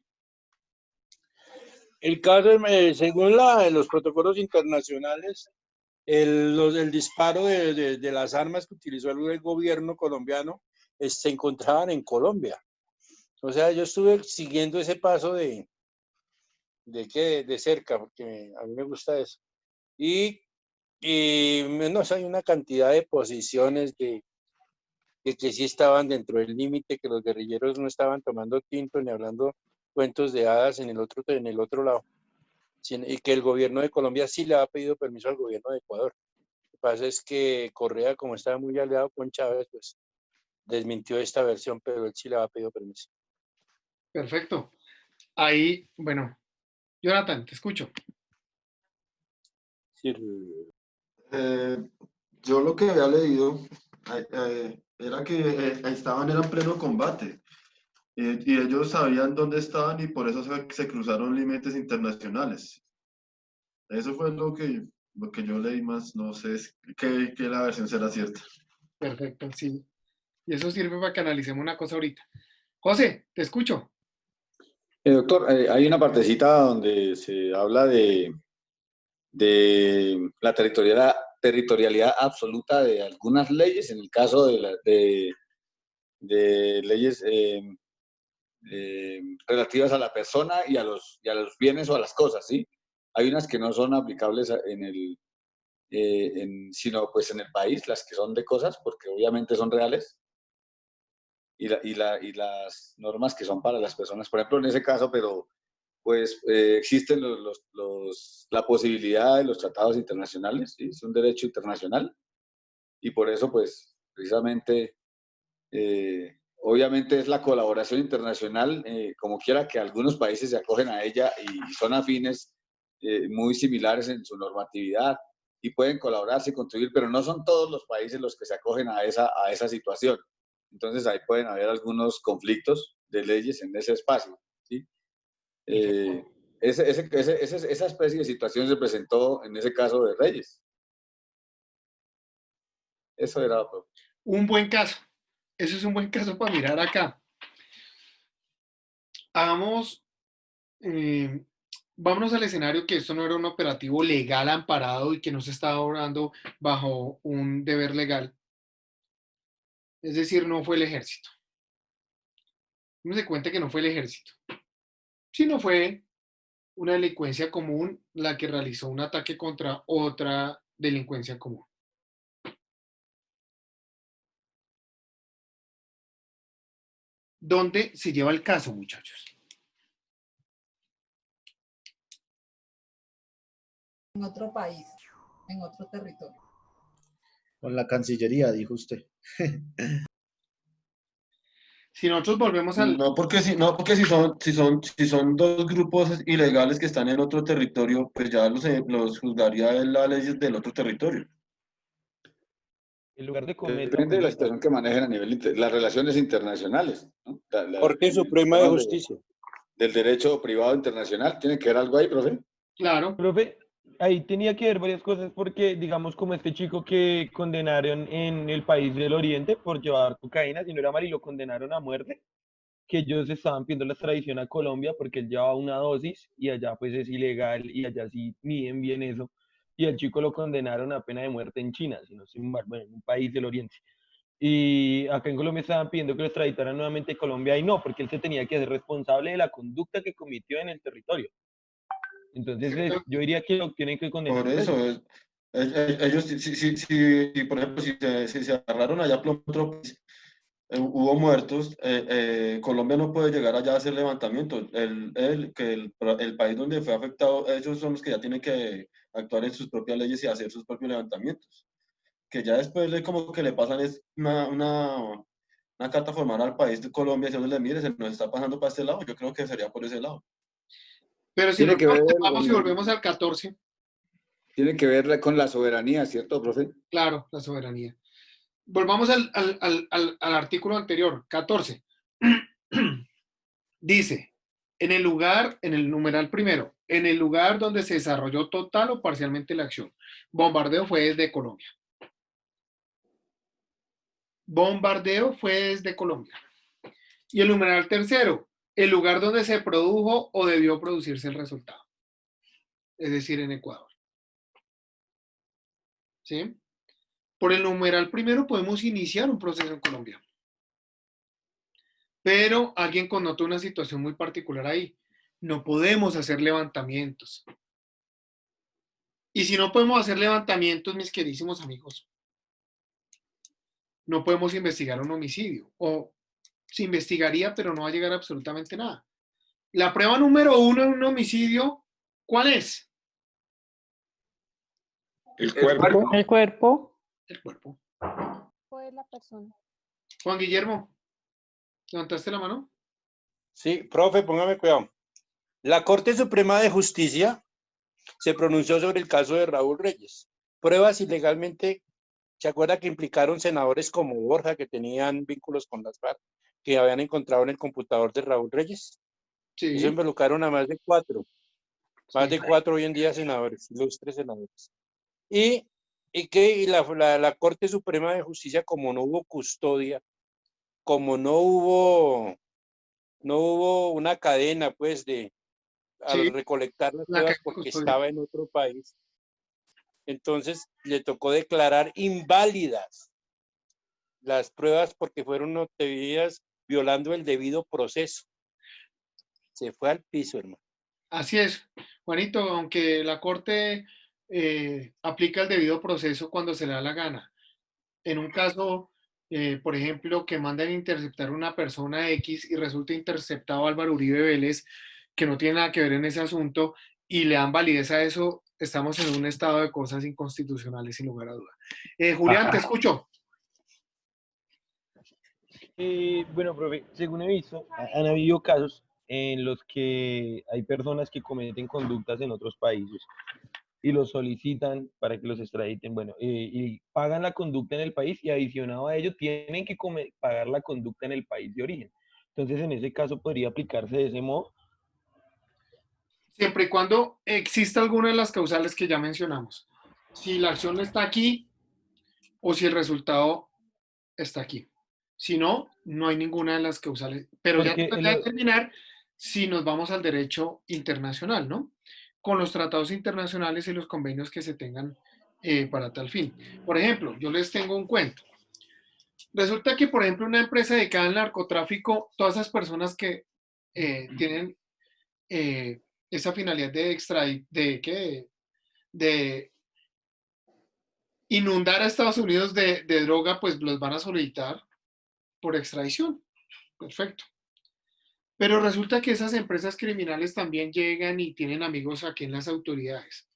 El caso, según los protocolos internacionales, el disparo de las armas que utilizó el gobierno colombiano se encontraban en Colombia. O sea, yo estuve siguiendo ese paso de cerca, porque a mí me gusta eso. Y no sé, hay una cantidad de posiciones de que sí estaban dentro del límite, que los guerrilleros no estaban tomando tinto ni hablando cuentos de hadas en el otro lado. Y que el gobierno de Colombia sí le ha pedido permiso al gobierno de Ecuador. Lo que pasa es que Correa, como estaba muy aliado con Chávez, pues desmintió esta versión, pero él sí le ha pedido permiso. Perfecto. Ahí, bueno, Jonathan, te escucho. Sí. Yo lo que había leído era que estaban en pleno combate y ellos sabían dónde estaban y por eso se cruzaron límites internacionales. Eso fue lo que yo leí más, no sé que la versión será cierta. Perfecto, sí. Y eso sirve para que analicemos una cosa ahorita. José, te escucho. Doctor, hay una partecita donde se habla de la territorialidad absoluta de algunas leyes, en el caso de leyes relativas a la persona y a los bienes o a las cosas, ¿sí? Hay unas que no son aplicables sino pues en el país, las que son de cosas, porque obviamente son reales, y las normas que son para las personas, por ejemplo, en ese caso, pero pues existen la posibilidad de los tratados internacionales, ¿sí? Es un derecho internacional, y por eso pues precisamente obviamente es la colaboración internacional, como quiera que algunos países se acogen a ella y son afines muy similares en su normatividad y pueden colaborarse y contribuir, pero no son todos los países los que se acogen a esa situación. Entonces ahí pueden haber algunos conflictos de leyes en ese espacio, ¿sí? Esa especie de situación se presentó en ese caso de Reyes. Eso era. Un buen caso. Eso es un buen caso para mirar acá. Hagamos, vámonos al escenario que esto no era un operativo legal amparado y que no se estaba obrando bajo un deber legal. Es decir, no fue el ejército. Uno se cuenta que no fue el ejército, sino fue una delincuencia común la que realizó un ataque contra otra delincuencia común. ¿Dónde se lleva el caso, muchachos? En otro país, en otro territorio. Con la Cancillería, dijo usted. Si nosotros volvemos al... No, porque si son dos grupos ilegales que están en otro territorio, pues ya los juzgaría la ley del otro territorio. En lugar de comer. Depende de la situación que manejen a nivel las relaciones internacionales, ¿no? Corte Suprema de Justicia. Del derecho privado internacional. ¿Tiene que ver algo ahí, profe? Claro. Profe, ahí tenía que ver varias cosas porque, digamos, como este chico que condenaron en el país del Oriente por llevar cocaína, si no era mal, y lo condenaron a muerte, que ellos estaban pidiendo la extradición a Colombia porque él llevaba una dosis y allá pues es ilegal y allá sí miden bien eso. Y al chico lo condenaron a pena de muerte en China, si no estoy mal, bueno, en un país del Oriente. Y acá en Colombia estaban pidiendo que lo extraditaran nuevamente a Colombia y no, porque él se tenía que hacer responsable de la conducta que cometió en el territorio. Entonces, yo diría que lo tienen que condenar. Por eso, ellos, si, por ejemplo, si se agarraron allá por otro país, hubo muertos, Colombia no puede llegar allá a hacer levantamientos. El país donde fue afectado, ellos son los que ya tienen que actuar en sus propias leyes y hacer sus propios levantamientos. Que ya después como que le pasan es una carta formal al país de Colombia diciéndole, mire, se nos está pasando para este lado. Yo creo que sería por ese lado. Pero si vamos y volvemos al 14. Tiene que ver con la soberanía, ¿cierto, profe? Claro, la soberanía. Volvamos al artículo anterior, 14. Dice, en el numeral primero, en el lugar donde se desarrolló total o parcialmente la acción. Bombardeo fue desde Colombia. Bombardeo fue desde Colombia. Y el numeral tercero, el lugar donde se produjo o debió producirse el resultado. Es decir, en Ecuador. ¿Sí? Por el numeral primero podemos iniciar un proceso en Colombia. Pero alguien connotó una situación muy particular ahí. No podemos hacer levantamientos. Y si no podemos hacer levantamientos, mis queridísimos amigos, no podemos investigar un homicidio. O se investigaría, pero no va a llegar a absolutamente nada. La prueba número 1 en un homicidio, ¿cuál es? El cuerpo. El cuerpo. El cuerpo. Fue la persona. Juan Guillermo, ¿levantaste la mano? Sí, profe, póngame cuidado. La Corte Suprema de Justicia se pronunció sobre el caso de Raúl Reyes. Pruebas ilegalmente, ¿se acuerda que implicaron senadores como Borja, que tenían vínculos con las FARC, que habían encontrado en el computador de Raúl Reyes? Sí. Eso involucraron a más de 4. Más de 4 hoy en día senadores, ilustres senadores. Y la Corte Suprema de Justicia, como no hubo custodia, como no hubo una cadena, pues, al recolectar las pruebas porque estaba en otro país, entonces le tocó declarar inválidas las pruebas porque fueron obtenidas violando el debido proceso. Se fue al piso, hermano. Así es, Juanito, aunque la Corte aplica el debido proceso cuando se le da la gana. En un caso, por ejemplo, que mandan interceptar a una persona X y resulta interceptado Álvaro Uribe Vélez, que no tiene nada que ver en ese asunto, y le dan validez a eso, estamos en un estado de cosas inconstitucionales, sin lugar a duda. Julián, te escucho. Bueno, profe, según he visto, han habido casos en los que hay personas que cometen conductas en otros países y los solicitan para que los extraditen, bueno, y pagan la conducta en el país y adicionado a ello tienen que pagar la conducta en el país de origen. Entonces, en ese caso podría aplicarse de ese modo. Siempre y cuando exista alguna de las causales que ya mencionamos. Si la acción está aquí o si el resultado está aquí. Si no, no hay ninguna de las causales. Pero ya Porque toca determinar si nos vamos al derecho internacional, ¿no? Con los tratados internacionales y los convenios que se tengan para tal fin. Por ejemplo, yo les tengo un cuento. Resulta que, por ejemplo, una empresa dedicada al narcotráfico, todas esas personas que tienen esa finalidad de inundar a Estados Unidos de droga, pues los van a solicitar por extradición. Perfecto. Pero resulta que esas empresas criminales también llegan y tienen amigos aquí en las autoridades.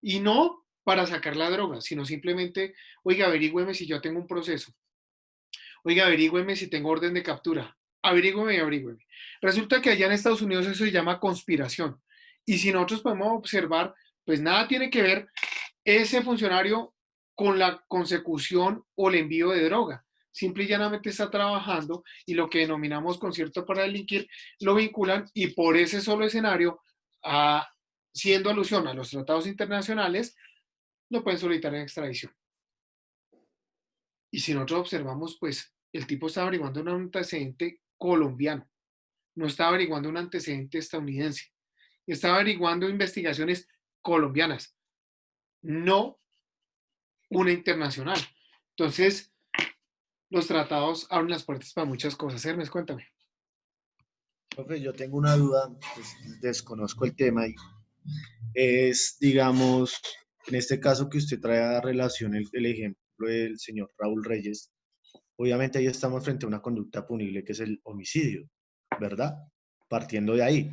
Y no para sacar la droga, sino simplemente, oiga, averígüeme si yo tengo un proceso. Oiga, averígüeme si tengo orden de captura. Averígüeme. Resulta que allá en Estados Unidos eso se llama conspiración. Y si nosotros podemos observar, pues nada tiene que ver ese funcionario con la consecución o el envío de droga. Simple y llanamente está trabajando y lo que denominamos concierto para delinquir lo vinculan y por ese solo escenario, siendo alusión a los tratados internacionales, lo pueden solicitar en extradición. Y si nosotros observamos, pues el tipo está averiguando un antecedente colombiano, no está averiguando un antecedente estadounidense, está averiguando investigaciones colombianas, no una internacional. Entonces, los tratados abren las puertas para muchas cosas. Hermes, cuéntame. Profe, yo tengo una duda, pues, desconozco el tema y es, digamos, en este caso que usted trae a relación el ejemplo del señor Raúl Reyes, obviamente ahí estamos frente a una conducta punible que es el homicidio, ¿verdad? Partiendo de ahí.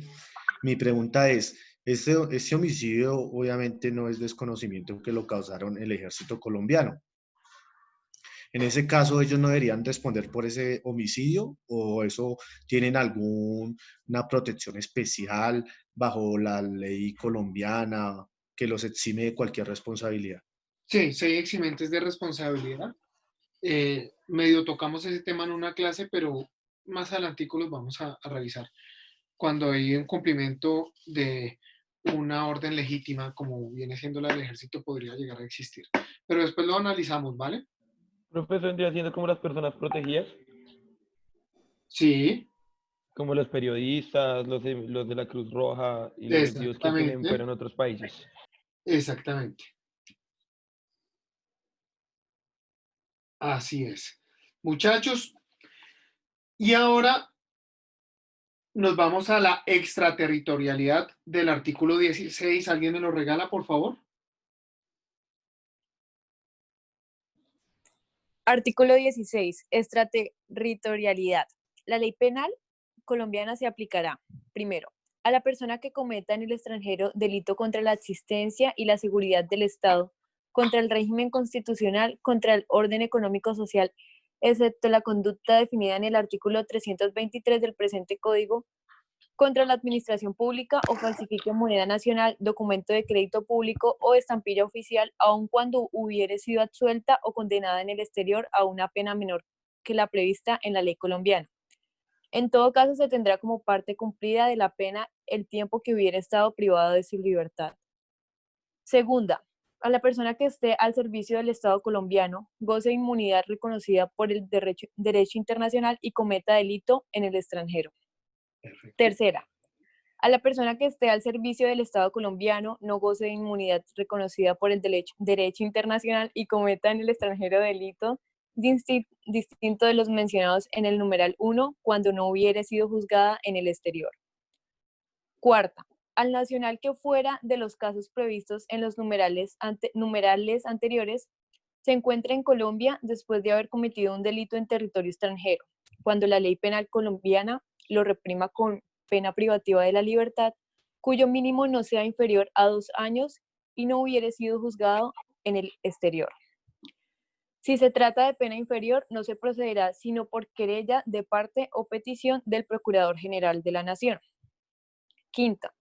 Mi pregunta es, este homicidio obviamente no es desconocimiento que lo causaron el ejército colombiano. En ese caso, ¿ellos no deberían responder por ese homicidio o eso tienen alguna protección especial bajo la ley colombiana que los exime de cualquier responsabilidad? Sí, hay eximentes de responsabilidad. Medio tocamos ese tema en una clase, pero más adelantico los vamos a revisar. Cuando hay un cumplimiento de una orden legítima, como viene siendo la del ejército, podría llegar a existir. Pero después lo analizamos, ¿vale? Profe, ¿eso vendría siendo como las personas protegidas? Sí. Como los periodistas, los de la Cruz Roja y los envíos que tienen Exactamente. fuera en otros países. Exactamente. Así es. Muchachos, y ahora nos vamos a la extraterritorialidad del artículo 16. ¿Alguien me lo regala, por favor? Artículo 16. Extraterritorialidad. La ley penal colombiana se aplicará, primero, a la persona que cometa en el extranjero delito contra la existencia y la seguridad del Estado, contra el régimen constitucional, contra el orden económico social, excepto la conducta definida en el artículo 323 del presente Código, contra la administración pública o falsifique moneda nacional, documento de crédito público o estampilla oficial, aun cuando hubiere sido absuelta o condenada en el exterior a una pena menor que la prevista en la ley colombiana. En todo caso, se tendrá como parte cumplida de la pena el tiempo que hubiera estado privado de su libertad. Segunda, a la persona que esté al servicio del Estado colombiano, goce de inmunidad reconocida por el derecho internacional y cometa delito en el extranjero. Tercera, a la persona que esté al servicio del Estado colombiano, no goce de inmunidad reconocida por el derecho internacional y cometa en el extranjero delito distinto de los mencionados en el numeral 1 cuando no hubiere sido juzgada en el exterior. Cuarta, al nacional que fuera de los casos previstos en los numerales anteriores se encuentra en Colombia después de haber cometido un delito en territorio extranjero, cuando la ley penal colombiana lo reprima con pena privativa de la libertad, cuyo mínimo no sea inferior a 2 años y no hubiere sido juzgado en el exterior. Si se trata de pena inferior, no se procederá sino por querella de parte o petición del Procurador General de la Nación. Quinta,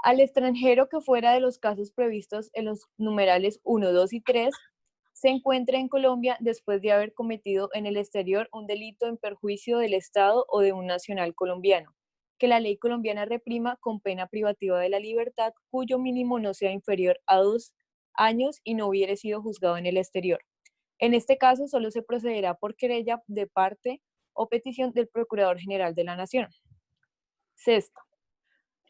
al extranjero que fuera de los casos previstos en los numerales 1, 2 y 3, se encuentra en Colombia después de haber cometido en el exterior un delito en perjuicio del Estado o de un nacional colombiano, que la ley colombiana reprima con pena privativa de la libertad, cuyo mínimo no sea inferior a 2 años y no hubiere sido juzgado en el exterior. En este caso, solo se procederá por querella de parte o petición del Procurador General de la Nación. Sexto,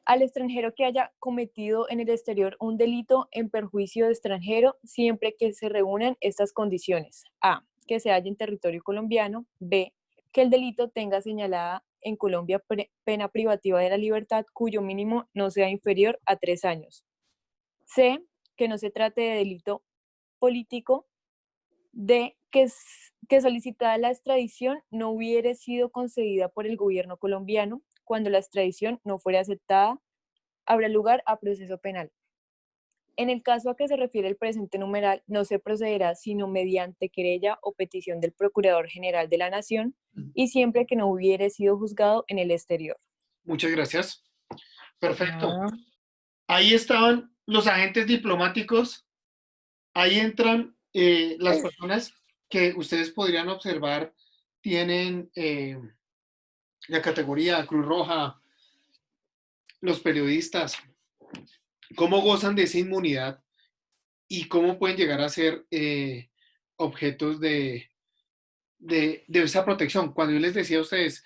al extranjero que haya cometido en el exterior un delito en perjuicio de extranjero, siempre que se reúnan estas condiciones. A, que se halla en territorio colombiano. B, que el delito tenga señalada en Colombia pena privativa de la libertad cuyo mínimo no sea inferior a 3 años. C, que no se trate de delito político. D, que solicitada la extradición no hubiere sido concedida por el gobierno colombiano. Cuando la extradición no fuera aceptada, habrá lugar a proceso penal. En el caso a que se refiere el presente numeral, no se procederá sino mediante querella o petición del Procurador General de la Nación y siempre que no hubiere sido juzgado en el exterior. Muchas gracias. Perfecto. Ahí estaban los agentes diplomáticos. Ahí entran las personas que ustedes podrían observar tienen la categoría Cruz Roja, los periodistas, cómo gozan de esa inmunidad y cómo pueden llegar a ser objetos de esa protección. Cuando yo les decía a ustedes,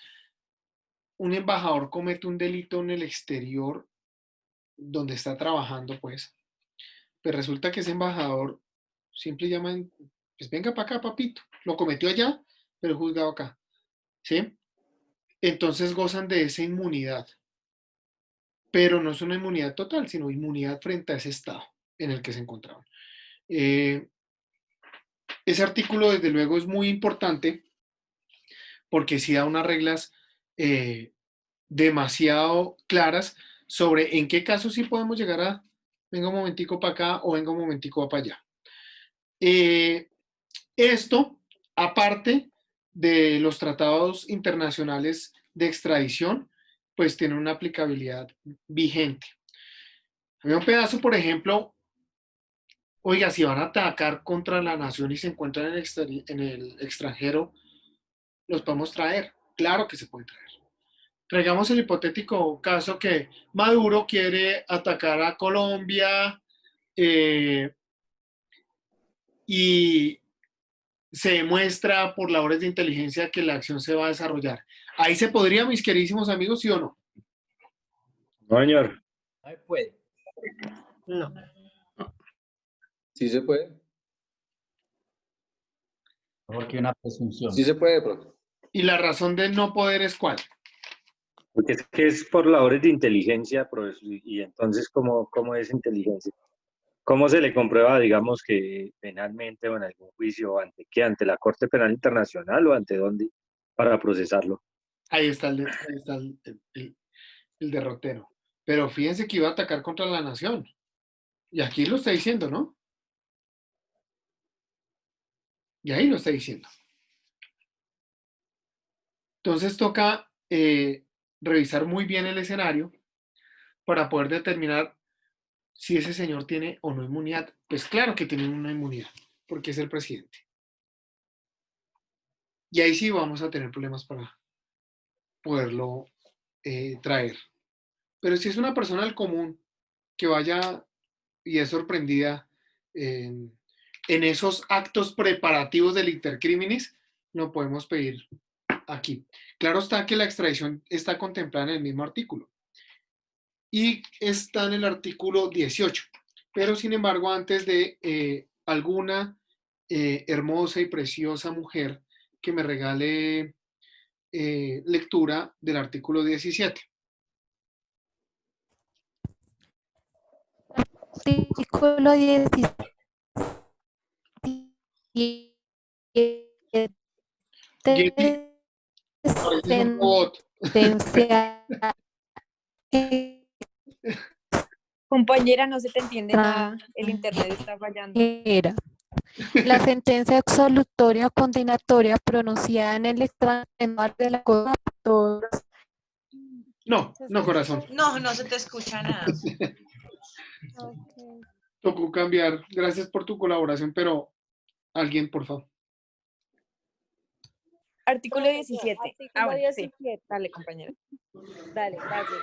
un embajador comete un delito en el exterior donde está trabajando, pues resulta que ese embajador siempre llaman, pues venga para acá, papito, lo cometió allá, pero juzgado acá, ¿sí? Entonces gozan de esa inmunidad, pero no es una inmunidad total, sino inmunidad frente a ese estado en el que se encontraban. Ese artículo, desde luego, es muy importante porque sí da unas reglas demasiado claras sobre en qué casos sí podemos llegar a, venga un momentico para acá o venga un momentico para allá. Esto, aparte de los tratados internacionales de extradición, pues tiene una aplicabilidad vigente. Había un pedazo, por ejemplo, oiga, si van a atacar contra la nación y se encuentran en el extranjero, los podemos traer. Claro que se puede traer. Traigamos el hipotético caso que Maduro quiere atacar a Colombia y se demuestra por labores de inteligencia que la acción se va a desarrollar. Ahí se podría, mis queridísimos amigos, ¿sí o no? No, señor. No puede. No. Sí se puede. Porque una presunción. Sí se puede, profe. ¿Y la razón de no poder es cuál? Porque es que es por labores de inteligencia, profesor, y entonces, ¿cómo es inteligencia? ¿Cómo se le comprueba, digamos, que penalmente o en algún juicio, ante qué, ante la Corte Penal Internacional o ante dónde, para procesarlo? Ahí está el derrotero. Pero fíjense que iba a atacar contra la nación. Y aquí lo está diciendo, ¿no? Y ahí lo está diciendo. Entonces toca revisar muy bien el escenario para poder determinar si ese señor tiene o no inmunidad. Pues claro que tiene una inmunidad, porque es el presidente. Y ahí sí vamos a tener problemas para poderlo traer. Pero si es una persona del común que vaya y es sorprendida en esos actos preparativos del intercriminis, lo podemos pedir aquí. Claro está que la extradición está contemplada en el mismo artículo y está en el artículo 18, pero sin embargo antes de alguna hermosa y preciosa mujer que me regale lectura del artículo 17. Artículo 17. Compañera, no se te entiende nada. El internet está fallando. La sentencia absolutoria o condenatoria pronunciada en el extranjero de la cosa todos. No, corazón. No se te escucha nada. Tocó cambiar. Gracias por tu colaboración, pero alguien, por favor. Artículo 17. Artículo 17. Sí. Dale, compañera. Dale, gracias.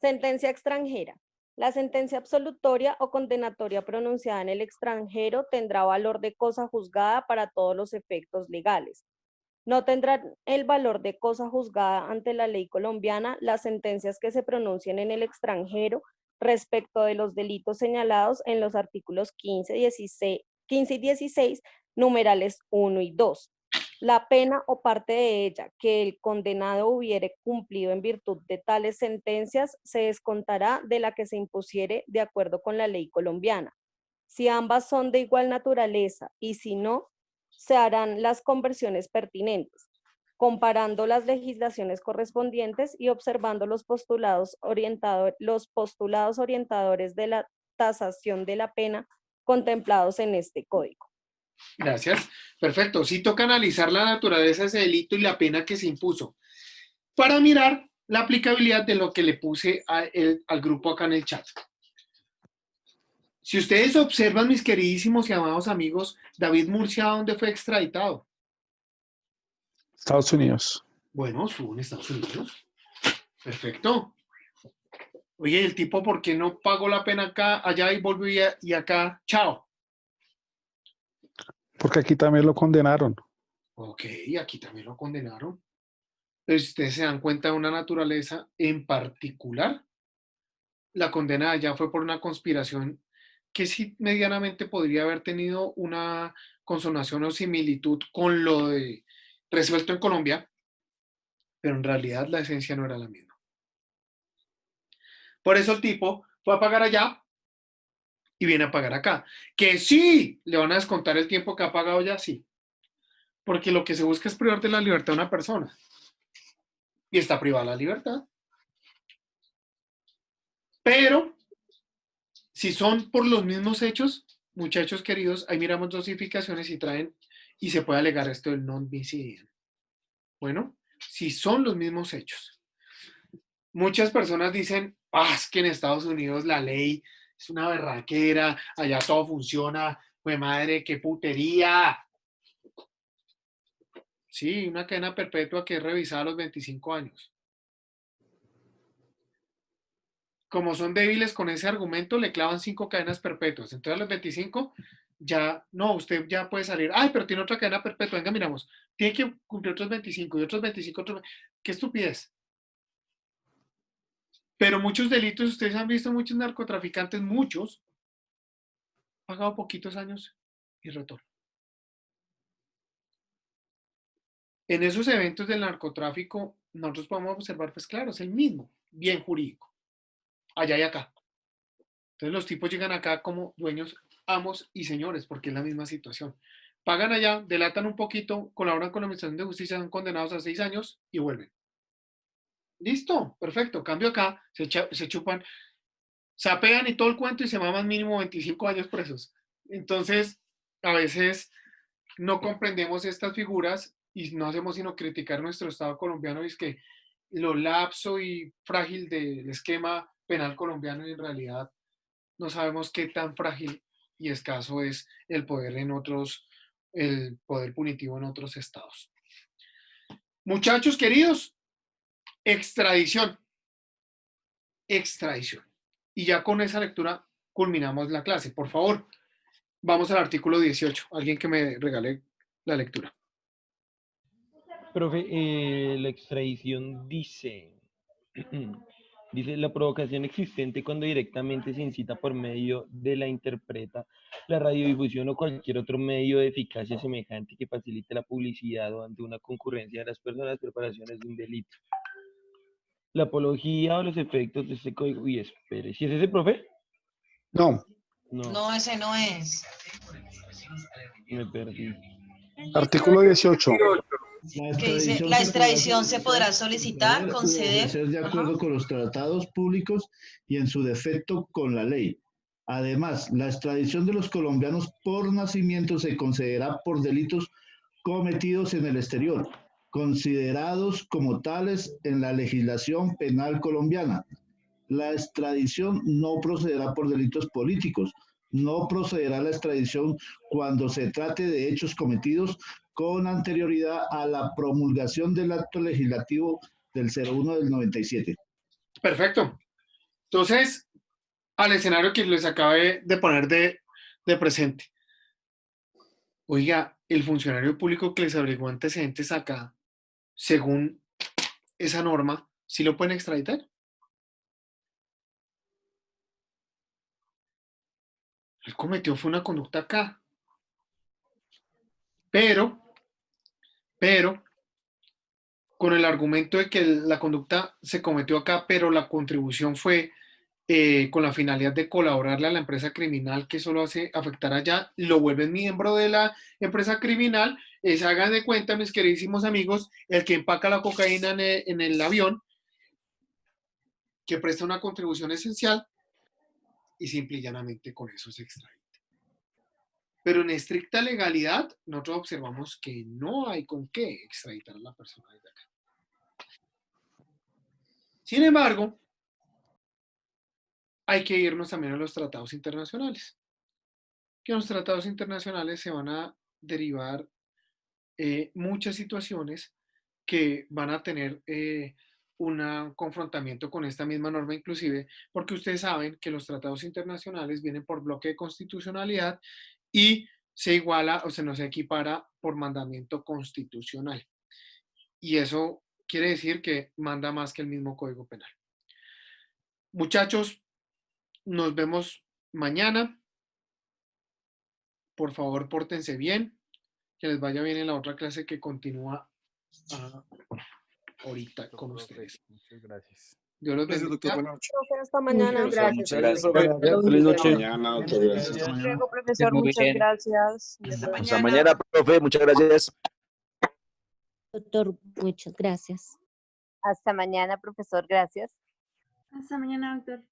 Sentencia extranjera. La sentencia absolutoria o condenatoria pronunciada en el extranjero tendrá valor de cosa juzgada para todos los efectos legales. No tendrán el valor de cosa juzgada ante la ley colombiana las sentencias que se pronuncien en el extranjero respecto de los delitos señalados en los artículos 15 y 16, numerales 1 y 2. La pena o parte de ella que el condenado hubiere cumplido en virtud de tales sentencias se descontará de la que se impusiere de acuerdo con la ley colombiana. Si ambas son de igual naturaleza y si no, se harán las conversiones pertinentes, comparando las legislaciones correspondientes y observando los postulados orientadores de la tasación de la pena contemplados en este código. Gracias. Perfecto. Sí toca analizar la naturaleza de ese delito y la pena que se impuso para mirar la aplicabilidad de lo que le puse al grupo acá en el chat. Si ustedes observan, mis queridísimos y amados amigos, David Murcia, ¿dónde fue extraditado? Estados Unidos. Bueno, estuvo en Estados Unidos. Perfecto. Oye, el tipo, ¿por qué no pagó la pena acá, allá y volvió y acá? Chao. Porque aquí también lo condenaron. Ok, aquí también lo condenaron. Pero si ustedes se dan cuenta de una naturaleza en particular, la condena allá fue por una conspiración que sí medianamente podría haber tenido una consonación o similitud con lo de resuelto en Colombia, pero en realidad la esencia no era la misma. Por eso el tipo fue a pagar allá y viene a pagar acá. Que sí, le van a descontar el tiempo que ha pagado ya, sí. Porque lo que se busca es privar de la libertad a una persona. Y está privada la libertad. Pero, si son por los mismos hechos, muchachos queridos, ahí miramos dosificaciones y traen, y se puede alegar esto del non bis idem. Bueno, si son los mismos hechos. Muchas personas dicen, es que en Estados Unidos la ley es una berraquera, allá todo funciona, pues madre, qué putería. Sí, una cadena perpetua que es revisada a los 25 años. Como son débiles con ese argumento, le clavan 5 cadenas perpetuas. Entonces a los 25 ya, no, usted ya puede salir. Ay, pero tiene otra cadena perpetua. Venga, miramos. Tiene que cumplir otros 25 y otros 25, otros. ¡Qué estupidez! Pero muchos delitos, ustedes han visto muchos narcotraficantes, muchos, pagado poquitos años y retorno. En esos eventos del narcotráfico, nosotros podemos observar, pues claro, es el mismo, bien jurídico, allá y acá. Entonces los tipos llegan acá como dueños, amos y señores, porque es la misma situación. Pagan allá, delatan un poquito, colaboran con la Administración de Justicia, son condenados a 6 años y vuelven. Listo, perfecto. Cambio acá, se chupan, sapean y todo el cuento y se maman mínimo 25 años presos. Entonces, a veces no comprendemos estas figuras y no hacemos sino criticar nuestro Estado colombiano, y es que lo lapso y frágil del esquema penal colombiano, y en realidad no sabemos qué tan frágil y escaso es el poder el poder punitivo en otros estados. Muchachos queridos, extradición. Extradición. Y ya con esa lectura culminamos la clase. Por favor, vamos al artículo 18. Alguien que me regale la lectura. Profe, la extradición dice, dice, la provocación existente cuando directamente se incita por medio de la interpreta, la radiodifusión o cualquier otro medio de eficacia semejante que facilite la publicidad o ante una concurrencia de las personas, preparaciones de un delito. La apología o los efectos de este código. Y espere, ¿sí es ese, profe? No. No, No, ese no es. me perdí. Artículo 18. Que dice, la extradición se podrá solicitar, conceder. Ofrecer de acuerdo con los tratados públicos y en su defecto con la ley. Además, la extradición de los colombianos por nacimiento se concederá por delitos cometidos en el exterior, considerados como tales en la legislación penal colombiana. La extradición no procederá por delitos políticos. No procederá la extradición cuando se trate de hechos cometidos con anterioridad a la promulgación del acto legislativo del 01 del 97. Perfecto. Entonces, al escenario que les acabé de poner de presente. Oiga, el funcionario público que les averiguó antecedentes acá, según esa norma, ¿sí lo pueden extraditar? Él cometió fue una conducta acá. Pero, con el argumento de que la conducta se cometió acá, pero la contribución fue con la finalidad de colaborarle a la empresa criminal que solo hace afectar allá, lo vuelven miembro de la empresa criminal. Hagan de cuenta, mis queridísimos amigos, el que empaca la cocaína en el avión, que presta una contribución esencial y simple y llanamente con eso se extrae. Pero en estricta legalidad, nosotros observamos que no hay con qué extraditar a la persona desde acá. Sin embargo, hay que irnos también a los tratados internacionales. Que en los tratados internacionales se van a derivar muchas situaciones que van a tener un confrontamiento con esta misma norma, inclusive porque ustedes saben que los tratados internacionales vienen por bloque de constitucionalidad y se iguala o se nos equipara por mandamiento constitucional. Y eso quiere decir que manda más que el mismo Código Penal. Muchachos, nos vemos mañana. Por favor, pórtense bien. Que les vaya bien en la otra clase que continúa ahorita con ustedes. Muchas gracias. Dios los bendiga. Profe, hasta mañana. Muchas gracias. Feliz noche. Mañana, doctor, gracias. Hasta luego, profesor. Muy Muchas bien. gracias. Hasta mañana, profe. Muchas gracias. Doctor, muchas gracias. Hasta mañana, profesor. Gracias. Hasta mañana, doctor.